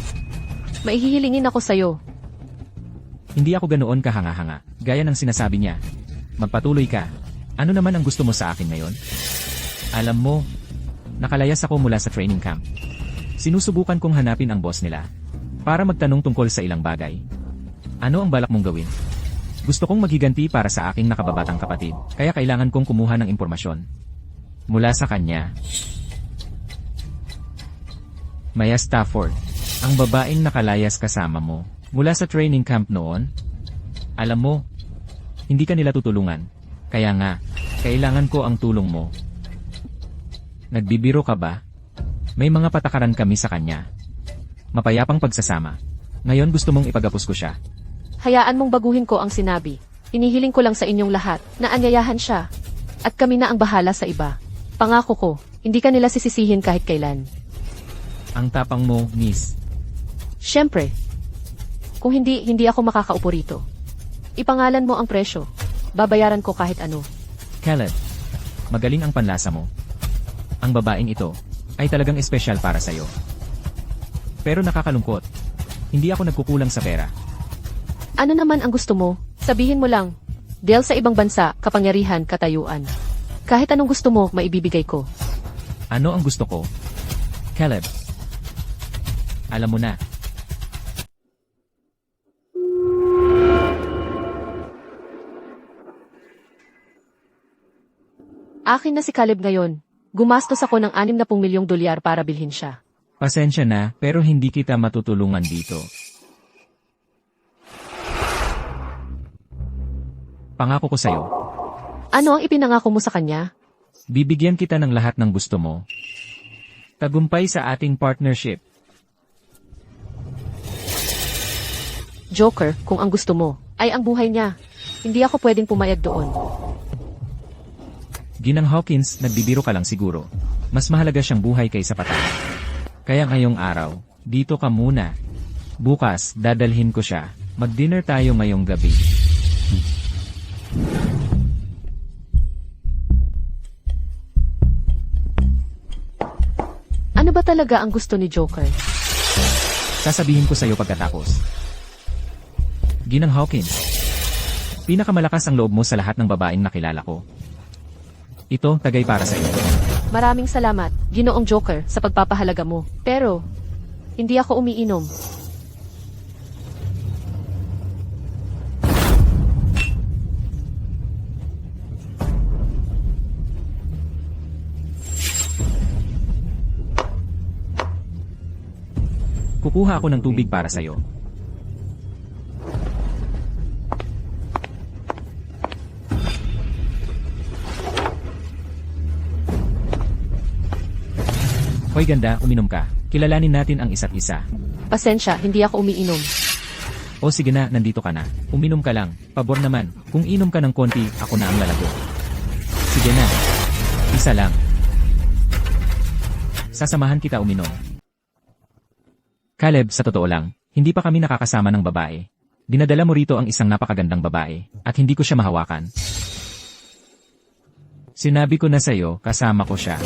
Maihihilingin ako sa'yo. Hindi ako ganoon kahanga-hanga, gaya ng sinasabi niya. Magpatuloy ka. Ano naman ang gusto mo sa akin ngayon? Alam mo, nakalayas ako mula sa training camp. Sinusubukan kong hanapin ang boss nila para magtanong tungkol sa ilang bagay. Ano ang balak mong gawin? Gusto kong maghiganti para sa aking nakababatang kapatid, kaya kailangan kong kumuha ng impormasyon mula sa kanya. Maya Stafford, ang babaeng nakalayas kasama mo mula sa training camp noon. Alam mo, hindi ka nila tutulungan. Kaya nga, kailangan ko ang tulong mo. Nagbibiro ka ba? May mga patakaran kami sa kanya. Mapayapang pagsasama. Ngayon gusto mong ipagapos ko siya. Hayaan mong baguhin ko ang sinabi. Inihiling ko lang sa inyong lahat na anyayahan siya. At kami na ang bahala sa iba. Pangako ko, hindi ka nila sisisihin kahit kailan. Ang tapang mo, miss. Siyempre. Kung hindi ako makakaupo rito. Ipangalan mo ang presyo. Babayaran ko kahit ano. Caleb, Magaling ang panlasa mo. Ang babaeng ito ay talagang espesyal para sa'yo. Pero nakakalungkot. Hindi ako nagkukulang sa pera. Ano naman ang gusto mo? Sabihin mo lang. Dahil sa ibang bansa, kapangyarihan, katayuan. Kahit anong gusto mo, maibibigay ko. Ano ang gusto ko? Caleb. Alam mo na. Akin na si Caleb ngayon. Gumastos ako ng 60 milyong dolyar para bilhin siya. Pasensya na, pero hindi kita matutulungan dito. Pangako ko sa'yo. Ano ang ipinangako mo sa kanya? Bibigyan kita ng lahat ng gusto mo. Tagumpay sa ating partnership. Joker, kung ang gusto mo ay ang buhay niya, hindi ako pwedeng pumayag doon. Ginang Hawkins, nagbibiro ka lang siguro. Mas mahalaga siyang buhay kaysa patay. Kaya ngayong araw, dito ka muna. Bukas, dadalhin ko siya. Mag-dinner tayo ngayong gabi. Ano ba talaga ang gusto ni Joker? Sasabihin ko sa'yo pagkatapos. Ginang Hawkins, pinakamalakas ang loob mo sa lahat ng babaeng nakilala ko. Ito, tagay para sa iyo. Maraming salamat, Ginoong Joker, sa pagpapahalaga mo. Pero, hindi ako umiinom. Kukuha ako ng tubig para sa iyo. Hoy ganda, uminom ka. Kilalanin natin ang isa't isa. Pasensya, hindi ako umiinom. O sige na, nandito ka na. Uminom ka lang. Pabor naman. Kung inom ka ng konti, ako na ang lalago. Sige na. Isa lang. Sasamahan kita uminom. Caleb, sa totoo lang, hindi pa kami nakakasama ng babae. Dinadala mo rito ang isang napakagandang babae, at hindi ko siya mahawakan. Sinabi ko na sa'yo, kasama ko siya.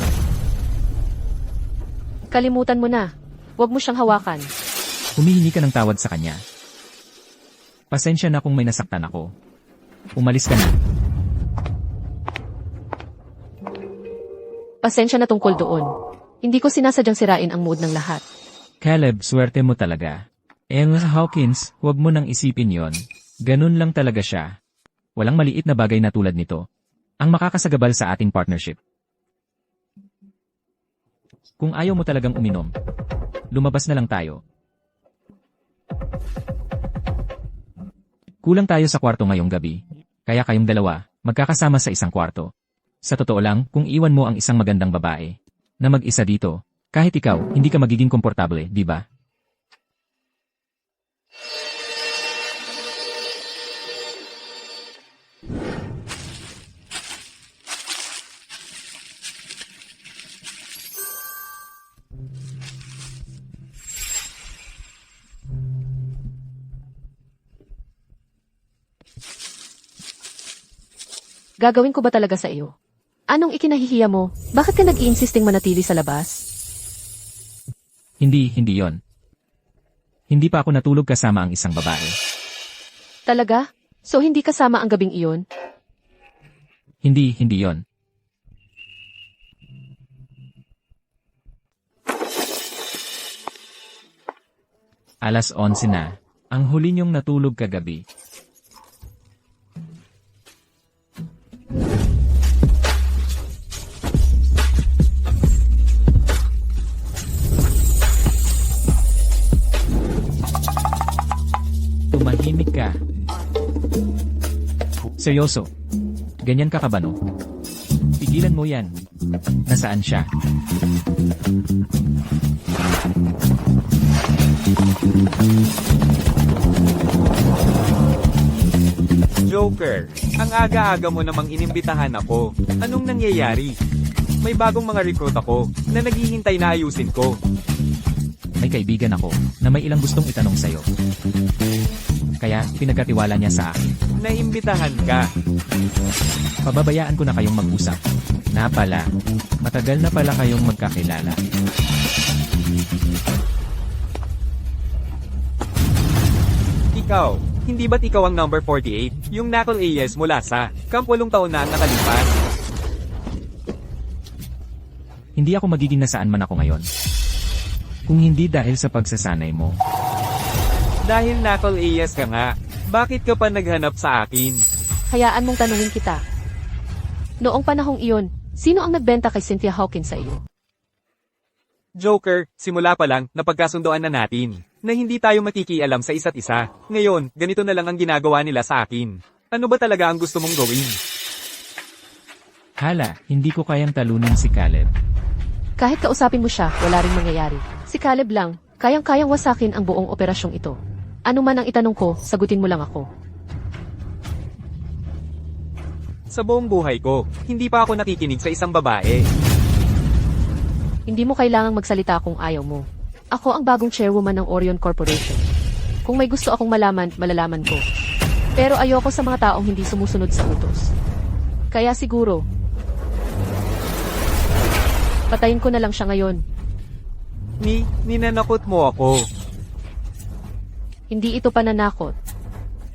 Kalimutan mo na. Huwag mo siyang hawakan. Humihingi ka ng tawad sa kanya. Pasensya na kung may nasaktan ako. Umalis ka na. Pasensya na tungkol doon. Hindi ko sinasadyang sirain ang mood ng lahat. Caleb, swerte mo talaga. Hawkins, huwag mo nang isipin yon. Ganun lang talaga siya. Walang maliit na bagay na tulad nito. Ang makakasagabal sa ating partnership. Kung ayaw mo talagang uminom, lumabas na lang tayo. Kulang tayo sa kwarto ngayong gabi, kaya kayong dalawa, magkakasama sa isang kwarto. Sa totoo lang, kung iwan mo ang isang magandang babae, na mag-isa dito, kahit ikaw, hindi ka magiging komportable, di ba? Gagawin ko ba talaga sa iyo? Anong ikinahihiya mo? Bakit ka nag-iinsisting manatili sa labas? Hindi yon. Hindi pa ako natulog kasama ang isang babae. Talaga? So hindi kasama ang gabing iyon? Hindi yon. Alas 11 na. Ang huli niyong natulog kagabi. Tumahimik ka. Seryoso. Ganyan ka ba no? Pigilan mo yan. Nasaan siya? Joker, ang aga-aga mo namang inimbitahan ako. Anong nangyayari? May bagong mga recruit ako na naghihintay na ayusin ko. May kaibigan ako na may ilang gustong itanong sa'yo. Kaya pinagkatiwala niya sa akin. Naimbitahan ka. Pababayaan ko na kayong mag-usap. Napala. Matagal na pala kayong magkakilala. Ikaw, hindi ba't ikaw ang number 48? Yung Knuckle AS mula sa Camp 8 taon na ang nakalipas? Hindi ako magiging nasaan man ako ngayon. Kung hindi dahil sa pagsasanay mo. Dahil Knuckle AS ka nga, bakit ka pa naghanap sa akin? Hayaan mong tanungin kita. Noong panahong iyon, sino ang nagbenta kay Cynthia Hawkins sa iyo? Joker, simula pa lang, napagkasundoan na natin, na hindi tayo makikialam sa isa't isa. Ngayon, ganito na lang ang ginagawa nila sa akin. Ano ba talaga ang gusto mong gawin? Hala, hindi ko kayang talunin si Caleb. Kahit kausapin mo siya, wala ring mangyayari. Si Caleb lang, kayang-kayang wasakin ang buong operasyong ito. Ano man ang itanong ko, sagutin mo lang ako. Sa buong buhay ko, hindi pa ako nakikinig sa isang babae. Hindi mo kailangang magsalita kung ayaw mo. Ako ang bagong chairwoman ng Orion Corporation. Kung may gusto akong malaman, malalaman ko. Pero ayoko sa mga taong hindi sumusunod sa utos. Kaya siguro, patayin ko na lang siya ngayon. Ninanakot mo ako. Hindi ito pananakot.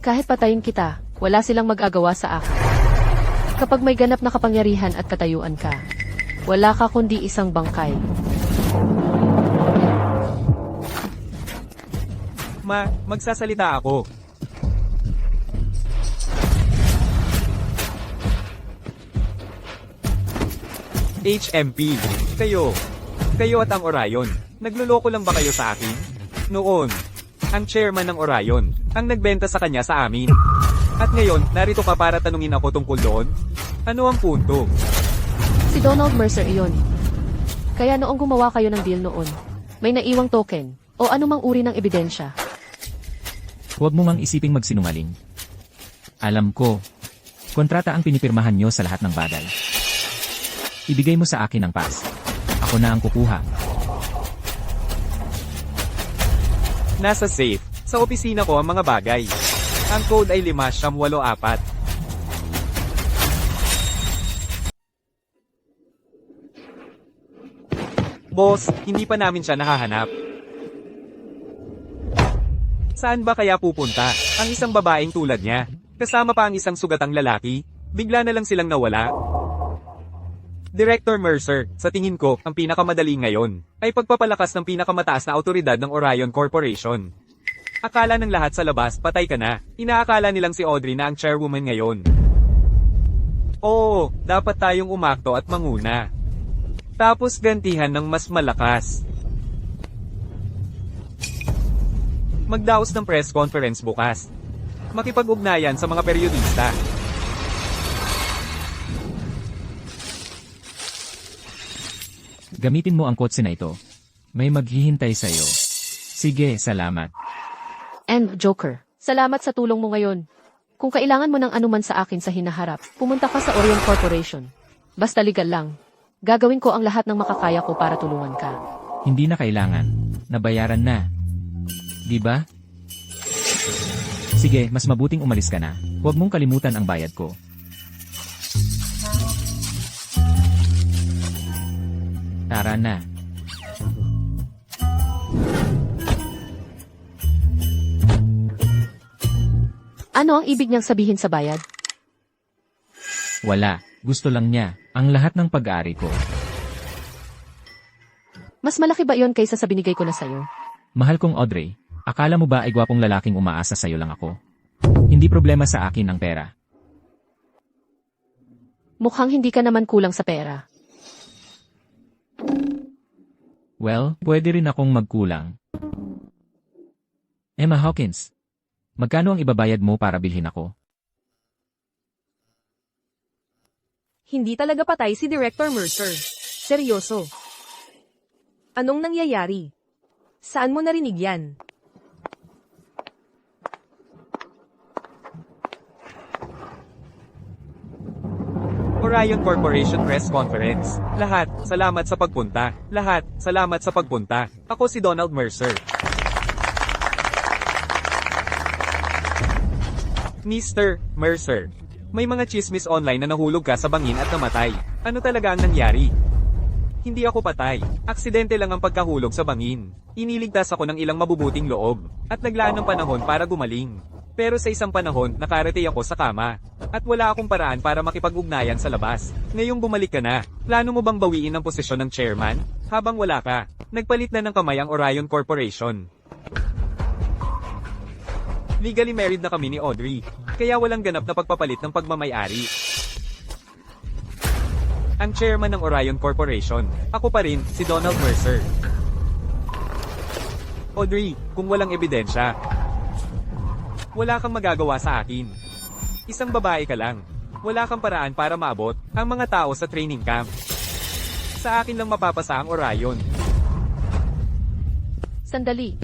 Kahit patayin kita, wala silang mag-agawa sa akin. Kapag may ganap na kapangyarihan at katayuan ka, wala ka kundi isang bangkay. Magsasalita ako. HMP, kayo at ang Orion, nagluloko lang ba kayo sa akin? Noon, ang chairman ng Orion, ang nagbenta sa kanya sa amin. At ngayon, narito ka para tanungin ako tungkol doon? Ano ang punto? Si Donald Mercer iyon. Kaya noong gumawa kayo ng deal noon, may naiwang token o anumang uri ng ebidensya. Huwag mo mang isiping magsinungaling. Alam ko, kontrata ang pinipirmahan nyo sa lahat ng bagay. Ibigay mo sa akin ang pass. Ako na ang kukuha. Nasa safe, sa opisina ko ang mga bagay. Ang code ay 5-7-8-4. Boss, hindi pa namin siya nahahanap. Saan ba kaya pupunta ang isang babaeng tulad niya? Kasama pa ang isang sugatang lalaki? Bigla na lang silang nawala. Director Mercer, sa tingin ko, ang pinakamadali ngayon ay pagpapalakas ng pinakamataas na autoridad ng Orion Corporation. Akala ng lahat sa labas, patay ka na. Inaakala nilang si Audrey na ang chairwoman ngayon. Oo, dapat tayong umakto at manguna. Tapos gantihan ng mas malakas. Magdaos ng press conference bukas. Makipag-ugnayan sa mga periodista. Gamitin mo ang kotse na ito. May maghihintay sa'yo. Sige, salamat. And Joker, salamat sa tulong mo ngayon. Kung kailangan mo ng anuman sa akin sa hinaharap, pumunta ka sa Orion Corporation. Basta legal lang. Gagawin ko ang lahat ng makakaya ko para tulungan ka. Hindi na kailangan. Nabayaran na. Di ba? Sige, mas mabuting umalis ka na. Huwag mong kalimutan ang bayad ko. Tara na. Ano ang ibig niyang sabihin sa bayad? Wala. Gusto lang niya ang lahat ng pag-aari ko. Mas malaki ba yon kaysa sa binigay ko na sayo? Mahal kong Audrey, akala mo ba ay gwapong lalaking umaasa sa'yo lang ako? Hindi problema sa akin ang pera. Mukhang hindi ka naman kulang sa pera. Well, pwede rin akong magkulang. Emma Hawkins, magkano ang ibabayad mo para bilhin ako? Hindi talaga patay si Director Mercer. Seryoso. Anong nangyayari? Saan mo narinig yan? Orion Corporation Press Conference. Lahat, salamat sa pagpunta. Lahat, salamat sa pagpunta. Ako si Donald Mercer. Mr. Mercer. May mga chismis online na nahulog ka sa bangin at namatay. Ano talaga ang nangyari? Hindi ako patay. Aksidente lang ang pagkahulog sa bangin. Iniligtas ako ng ilang mabubuting loob. At naglaan ng panahon para gumaling. Pero sa isang panahon, nakarate ako sa kama. At wala akong paraan para makipag-ugnayan sa labas. Ngayong bumalik ka na, plano mo bang bawiin ang posisyon ng chairman? Habang wala ka, nagpalit na ng kamay ang Orion Corporation. Legally married na kami ni Audrey, kaya walang ganap na pagpapalit ng pagmamay-ari. Ang chairman ng Orion Corporation, ako pa rin, si Donald Mercer. Audrey, kung walang ebidensya, wala kang magagawa sa akin. Isang babae ka lang. Wala kang paraan para maabot ang mga tao sa training camp. Sa akin lang mapapasa ang Orion. Sandali.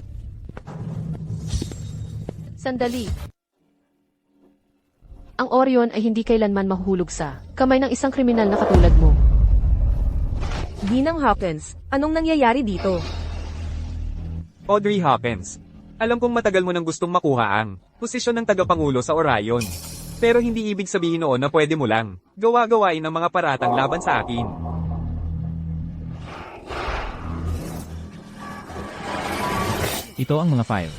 Sandali. Ang Orion ay hindi kailanman mahuhulog sa kamay ng isang kriminal na katulad mo. Ginang Hawkins, anong nangyayari dito? Audrey Hawkins, alam kong matagal mo nang gustong makuha ang posisyon ng tagapangulo sa Orion. Pero hindi ibig sabihin noon na pwede mo lang gawa-gawain ang mga paratang laban sa akin. Ito ang mga file.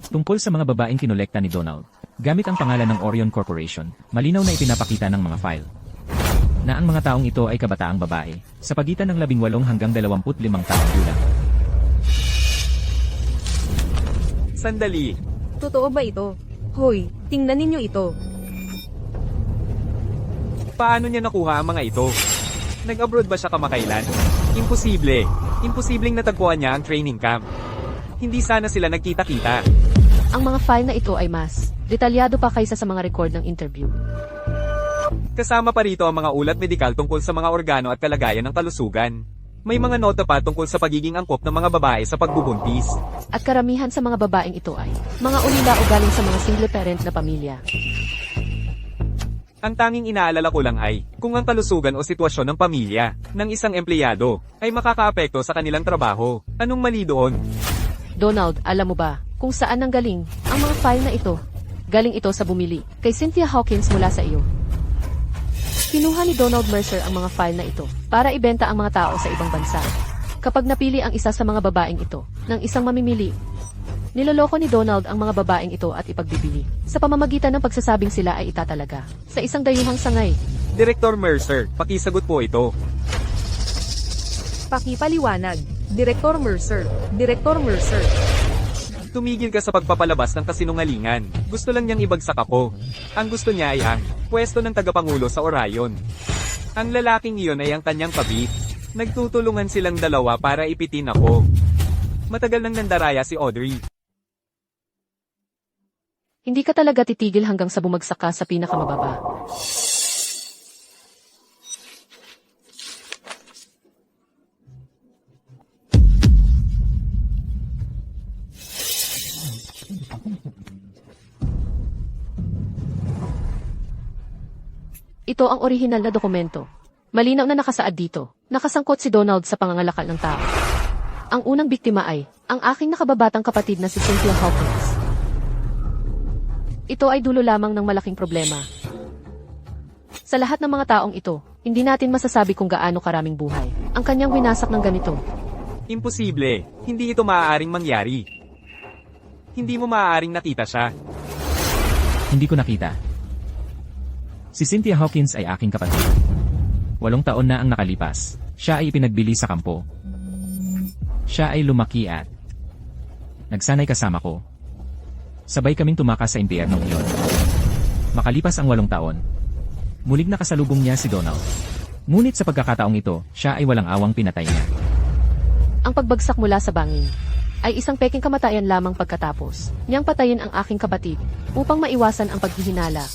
Tungkol sa mga babaeng kinolekta ni Donald. Gamit ang pangalan ng Orion Corporation, malinaw na ipinapakita ng mga file na ang mga taong ito ay kabataang babae, sa pagitan ng 18 hanggang 25 taong gulang. Sandali. Totoo ba ito? Hoy, tingnan ninyo ito. Paano niya nakuha ang mga ito? Nag-abroad ba siya kamakailan? Imposible. Imposibleng natagpuan niya ang training camp. Hindi sana sila nagkita-kita. Ang mga file na ito ay mas detalyado pa kaysa sa mga record ng interview. Kasama pa rito ang mga ulat medikal tungkol sa mga organo at kalagayan ng kalusugan. May mga nota pa tungkol sa pagiging angkop ng mga babae sa pagbubuntis. At karamihan sa mga babaeng ito ay mga ulila o galing sa mga single parent na pamilya. Ang tanging inaalala ko lang ay, kung ang kalusugan o sitwasyon ng pamilya, ng isang empleyado, ay makakaapekto sa kanilang trabaho, anong mali doon? Donald, alam mo ba kung saan nanggaling ang mga file na ito? Galing ito sa bumili kay Cynthia Hawkins mula sa iyo. Kinuha ni Donald Mercer ang mga file na ito para ibenta ang mga tao sa ibang bansa. Kapag napili ang isa sa mga babaeng ito ng isang mamimili, niloloko ni Donald ang mga babaeng ito at ipagbibili sa pamamagitan ng pagsasabing sila ay itatalaga sa isang dayuhang sangay. Director Mercer, pakisagot po ito. Pakipaliwanag. Director Mercer. Director Mercer. Tumigil ka sa pagpapalabas ng kasinungalingan. Gusto lang niyang ibagsak ako. Ang gusto niya ay ang pwesto ng tagapangulo sa Orion. Ang lalaking iyon ay ang kanyang kabit. Nagtutulungan silang dalawa para ipitin ako. Matagal nang nandaraya si Audrey. Hindi ka talaga titigil hanggang sa bumagsak ka sa pinakamababa. Ito ang orihinal na dokumento. Malinaw na nakasaad dito. Nakasangkot si Donald sa pangangalakal ng tao. Ang unang biktima ay ang aking nakababatang kapatid na si Cynthia Hawkins. Ito ay dulo lamang ng malaking problema. Sa lahat ng mga taong ito, hindi natin masasabi kung gaano karaming buhay ang kanyang winasak ng ganito. Imposible. Hindi ito maaaring mangyari. Hindi mo maaaring nakita siya. Hindi ko nakita. Si Cynthia Hawkins ay aking kapatid. 8 taon na ang nakalipas. Siya ay ipinagbili sa kampo. Siya ay lumaki at nagsanay kasama ko. Sabay kaming tumakas sa impyernong iyon. Makalipas ang 8 taon, mulig na kasalubong niya si Donald. Ngunit sa pagkakataong ito, siya ay walang awang pinatay niya. Ang pagbagsak mula sa bangin ay isang peking kamatayan lamang pagkatapos niyang patayin ang aking kapatid upang maiwasan ang paghihinala.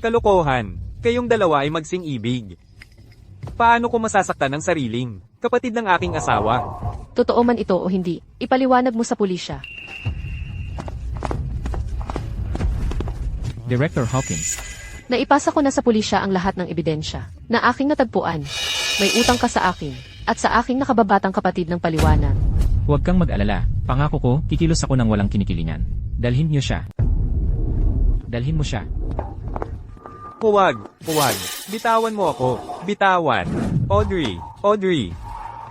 Kalokohan. Kayong dalawa ay magsing-ibig. Paano ko masasaktan ang sariling kapatid ng aking asawa? Totoo man ito o hindi, ipaliwanag mo sa pulisya. Director Hawkins, Naipasa ko na sa pulisya ang lahat ng ebidensya na aking natagpuan. May utang ka sa akin at sa aking nakababatang kapatid ng paliwanag. huwag kang mag-alala. Pangako ko, kikilos ako ng walang kinikilingan. Dalhin niyo siya. Dalhin mo siya. Huwag. Bitawan mo ako. Bitawan. Audrey.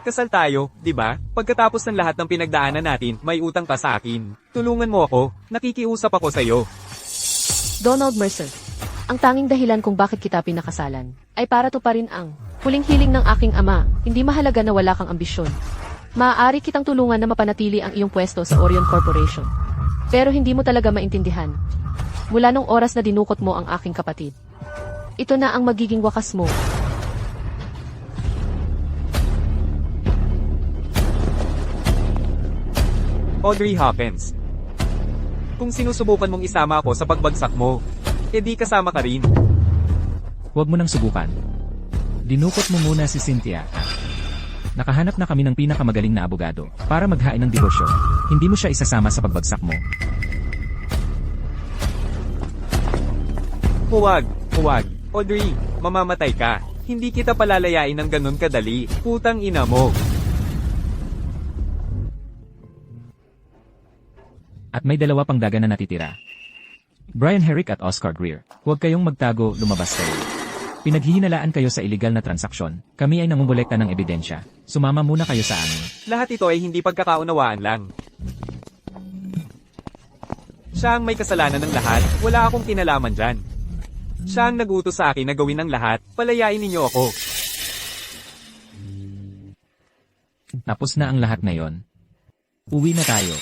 Kasal tayo, di ba? Pagkatapos ng lahat ng pinagdaanan natin, may utang ka sa akin. Tulungan mo ako. Nakikiusap ako sa'yo. Donald Mercer, ang tanging dahilan kung bakit kita pinakasalan ay para tuparin ang huling hiling ng aking ama. Hindi mahalaga na wala kang ambisyon. Maaari kitang tulungan na mapanatili ang iyong pwesto sa Orion Corporation. Pero hindi mo talaga maintindihan. Mula nung oras na dinukot mo ang aking kapatid, ito na ang magiging wakas mo. Audrey Hawkins. Kung sinusubukan mong isama ako sa pagbagsak mo, edi kasama ka rin. Huwag mo nang subukan. Dinukot mo muna si Cynthia. Nakahanap na kami ng pinakamagaling na abogado para maghain ng diborsyo. Hindi mo siya isasama sa pagbagsak mo. Huwag. Audrey, mamamatay ka. Hindi kita palalayain ng ganun kadali. Putang ina mo. At may dalawa pang daga na natitira. Brian Herrick at Oscar Greer. Huwag kayong magtago, lumabas kayo. Pinaghihinalaan kayo sa iligal na transaksyon. Kami ay nangungulekta ng ebidensya. Sumama muna kayo sa amin. Lahat ito ay hindi pagkakaunawaan lang. Siya ang may kasalanan ng lahat. Wala akong kinalaman dyan. Siya ang nag-utos sa akin na gawin ang lahat. Palayain ninyo ako. Tapos na ang lahat ngayon. Uwi na tayo.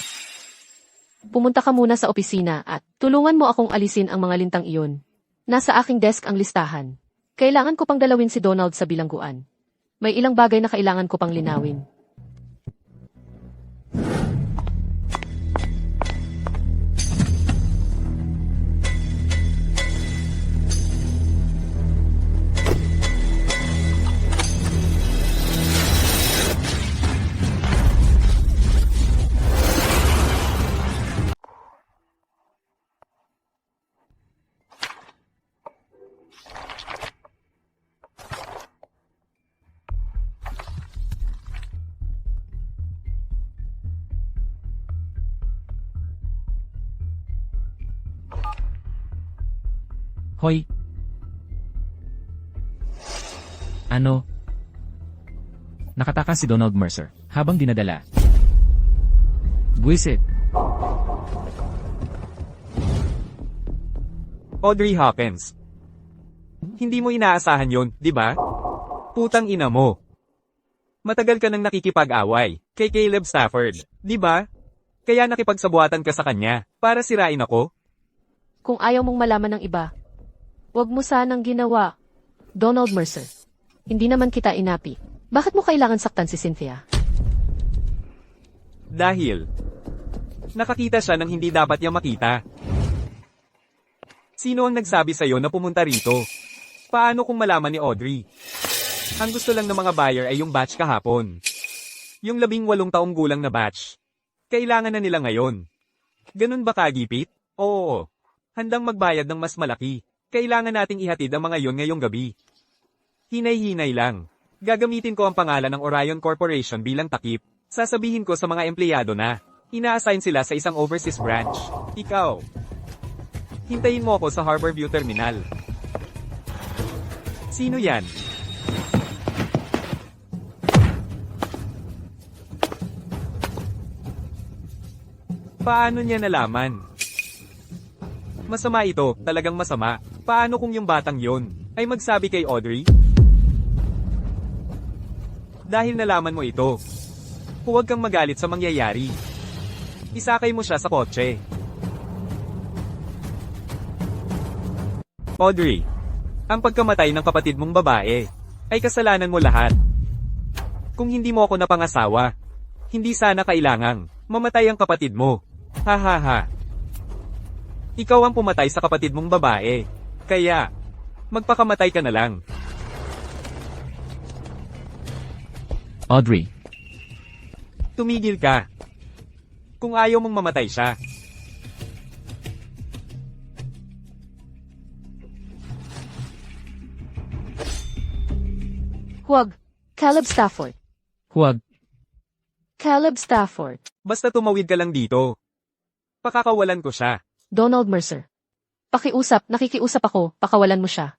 Pumunta ka muna sa opisina at tulungan mo akong alisin ang mga lintang iyon. Nasa aking desk ang listahan. Kailangan ko pang dalawin si Donald sa bilangguan. May ilang bagay na kailangan ko pang linawin. Hoy! Ano? Nakatakas si Donald Mercer habang dinadala. Buwisit! Audrey Hawkins. Hindi mo inaasahan yon, di ba? Putang ina mo. Matagal ka nang nakikipag-away kay Caleb Stafford, di ba? Kaya nakipagsabuatan ka sa kanya para sirain ako? Kung ayaw mong malaman ng iba, huwag mo sanang ginawa. Donald Mercer, hindi naman kita inapi. Bakit mo kailangan saktan si Cynthia? Dahil nakakita siya ng hindi dapat niya makita. Sino ang nagsabi sa'yo na pumunta rito? Paano kung malaman ni Audrey? Ang gusto lang ng mga buyer ay yung batch kahapon. Yung 18 taong gulang na batch. Kailangan na nila ngayon. Ganun ba kagipit? Oo. Handang magbayad ng mas malaki. Kailangan nating ihatid ang mga yon ngayong gabi. Hinay-hinay lang. Gagamitin ko ang pangalan ng Orion Corporation bilang takip. Sasabihin ko sa mga empleyado na ina-assign sila sa isang overseas branch. Ikaw. Hintayin mo ako sa Harborview Terminal. Sino yan? Paano niya nalaman? Masama ito, talagang masama. Paano kung yung batang yon ay magsabi kay Audrey? Dahil nalaman mo ito, huwag kang magalit sa mangyayari. Isakay mo siya sa kotse. Audrey, ang pagkamatay ng kapatid mong babae ay kasalanan mo lahat. Kung hindi mo ako napangasawa, hindi sana kailangang mamatay ang kapatid mo. Ha ha ha. Ikaw ang pumatay sa kapatid mong babae. Kaya, magpakamatay ka na lang. Audrey, Tumigil ka. Kung ayaw mong mamatay siya. Huwag. Caleb Stafford. huwag. Caleb Stafford. Basta tumawid ka lang dito. Pakakawalan ko siya. Donald Mercer. Pakiusap, nakikiusap ako, pakawalan mo siya.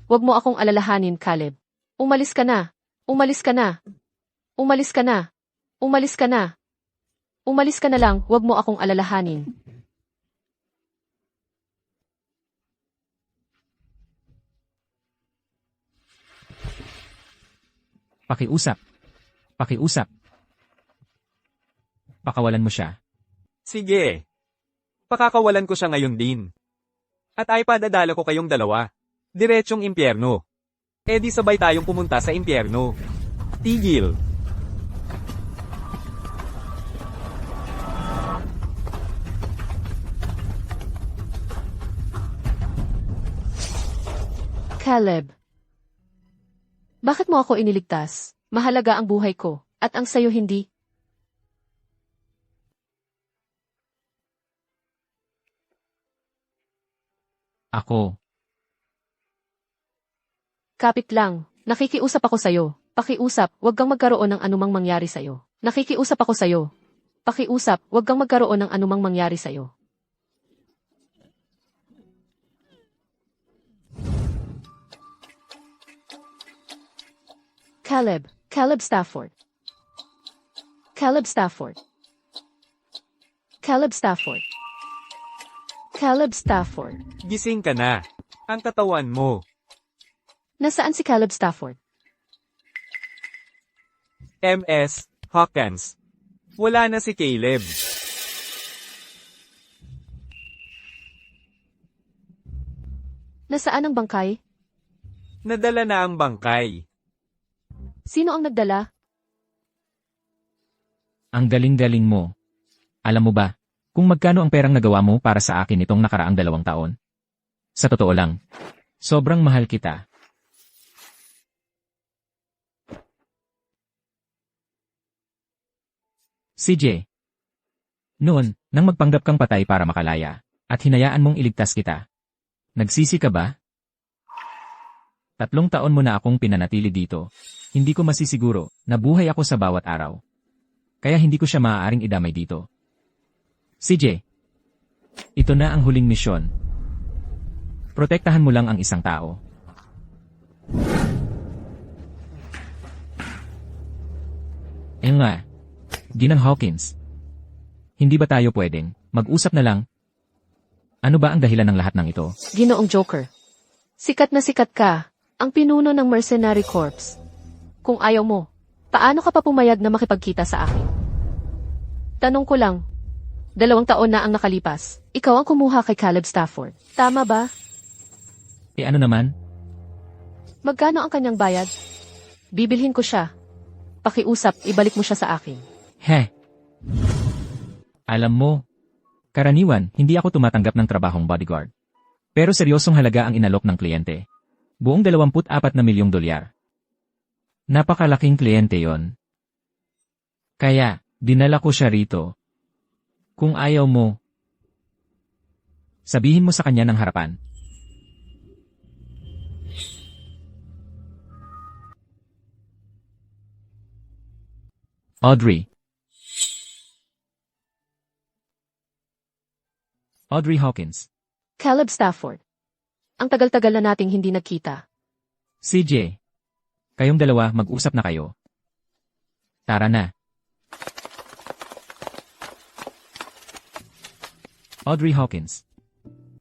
Huwag mo akong alalahanin, Caleb. Umalis ka na. Umalis ka na. Umalis ka na. Umalis ka na. Umalis ka na lang, huwag mo akong alalahanin. Pakiusap. Pakiusap. Pakawalan mo siya. Sige. Pakakawalan ko siya ngayon din. At ay padadala ko kayong dalawa. Diretsong impyerno. E di sabay tayong pumunta sa impyerno. Tigil. Caleb. Bakit mo ako iniligtas? Mahalaga ang buhay ko, at ang sayo hindi. Ako. Kapit lang, nakikiusap ako sayo. Pakiusap, huwag kang magkaroon ng anumang mangyari sayo. Nakikiusap ako sayo. Pakiusap, huwag kang magkaroon ng anumang mangyari sayo. Caleb, Caleb Stafford. Caleb Stafford. Caleb Stafford. Caleb Stafford. Gising ka na. Ang katawan mo. Nasaan si Caleb Stafford? MS Hawkins. Wala na si Caleb. Nasaan ang bangkay? Nadala na ang bangkay. Sino ang nagdala? Ang galing-galing mo. Alam mo ba, kung magkano ang perang nagawa mo para sa akin itong nakaraang 2 taon? Sa totoo lang, sobrang mahal kita. CJ. Noon, nang magpanggap kang patay para makalaya, at hinayaan mong iligtas kita. Nagsisi ka ba? 3 taon mo na akong pinanatili dito. Hindi ko masisiguro na buhay ako sa bawat araw. Kaya hindi ko siya maaaring idamay dito. CJ. Ito na ang huling misyon. Protektahan mo lang ang isang tao. Nga. Ginang Hawkins. Hindi ba tayo pwedeng mag-usap na lang? Ano ba ang dahilan ng lahat ng ito? Ginoong Joker. Sikat na sikat ka. Ang pinuno ng Mercenary Corps. Kung ayaw mo, paano ka pa pumayag na makipagkita sa akin? Tanong ko lang. 2 taon na ang nakalipas. Ikaw ang kumuha kay Caleb Stafford. Tama ba? Ano naman? Magkano ang kanyang bayad? Bibilhin ko siya. Pakiusap, ibalik mo siya sa akin. Alam mo, karaniwan, hindi ako tumatanggap ng trabahong bodyguard. Pero seryosong halaga ang inalok ng kliyente. Buong 24 na milyong dolyar. Napakalaking kliyente yon. Kaya, dinala ko siya rito. Kung ayaw mo, sabihin mo sa kanya ng harapan. Audrey. Audrey Hawkins. Caleb Stafford. Ang tagal-tagal na nating hindi nagkita. CJ. Kayong dalawa, mag-usap na kayo. Tara na. Audrey Hawkins.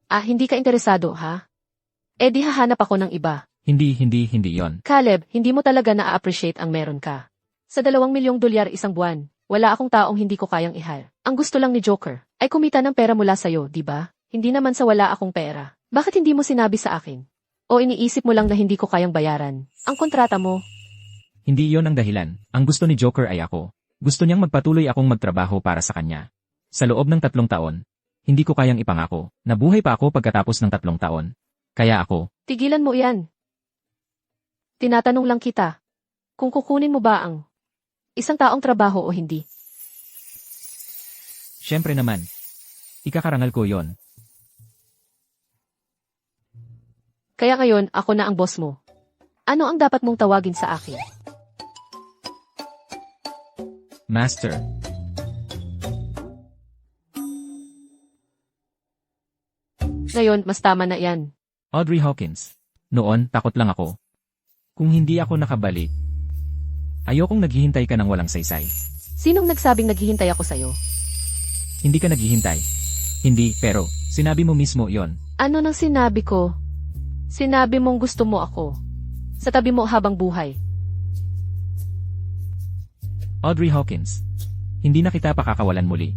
Hindi ka interesado, ha? Di hahanap ako ng iba. Hindi yon. Caleb, hindi mo talaga na-appreciate ang meron ka. Sa 2 milyong dolyar isang buwan, wala akong taong hindi ko kayang i-hire. Ang gusto lang ni Joker ay kumita ng pera mula sa'yo, di ba? Hindi naman sa wala akong pera. Bakit hindi mo sinabi sa akin? O iniisip mo lang na hindi ko kayang bayaran? Ang kontrata mo. Hindi iyon ang dahilan. Ang gusto ni Joker ay ako. Gusto niyang magpatuloy akong magtrabaho para sa kanya. Sa loob ng 3 taon, hindi ko kayang ipangako na buhay pa ako pagkatapos ng 3 taon. Kaya ako, Tigilan mo yan. Tinatanong lang kita. Kung kukunin mo ba ang isang taong trabaho o hindi? syempre naman, ikakarangal ko yon. Kaya ngayon, ako na ang boss mo. Ano ang dapat mong tawagin sa akin? Master. Ngayon, mas tama na yan. Audrey Hawkins. Noon, takot lang ako. Kung hindi ako nakabalik, ayokong naghihintay ka ng walang saysay. Sinong nagsabing naghihintay ako sa'yo? Hindi ka naghihintay. Hindi, pero, sinabi mo mismo yon. Ano nang sinabi ko? Sinabi mong gusto mo ako. Sa tabi mo habang buhay. Audrey Hawkins. Hindi na kita pakakawalan muli.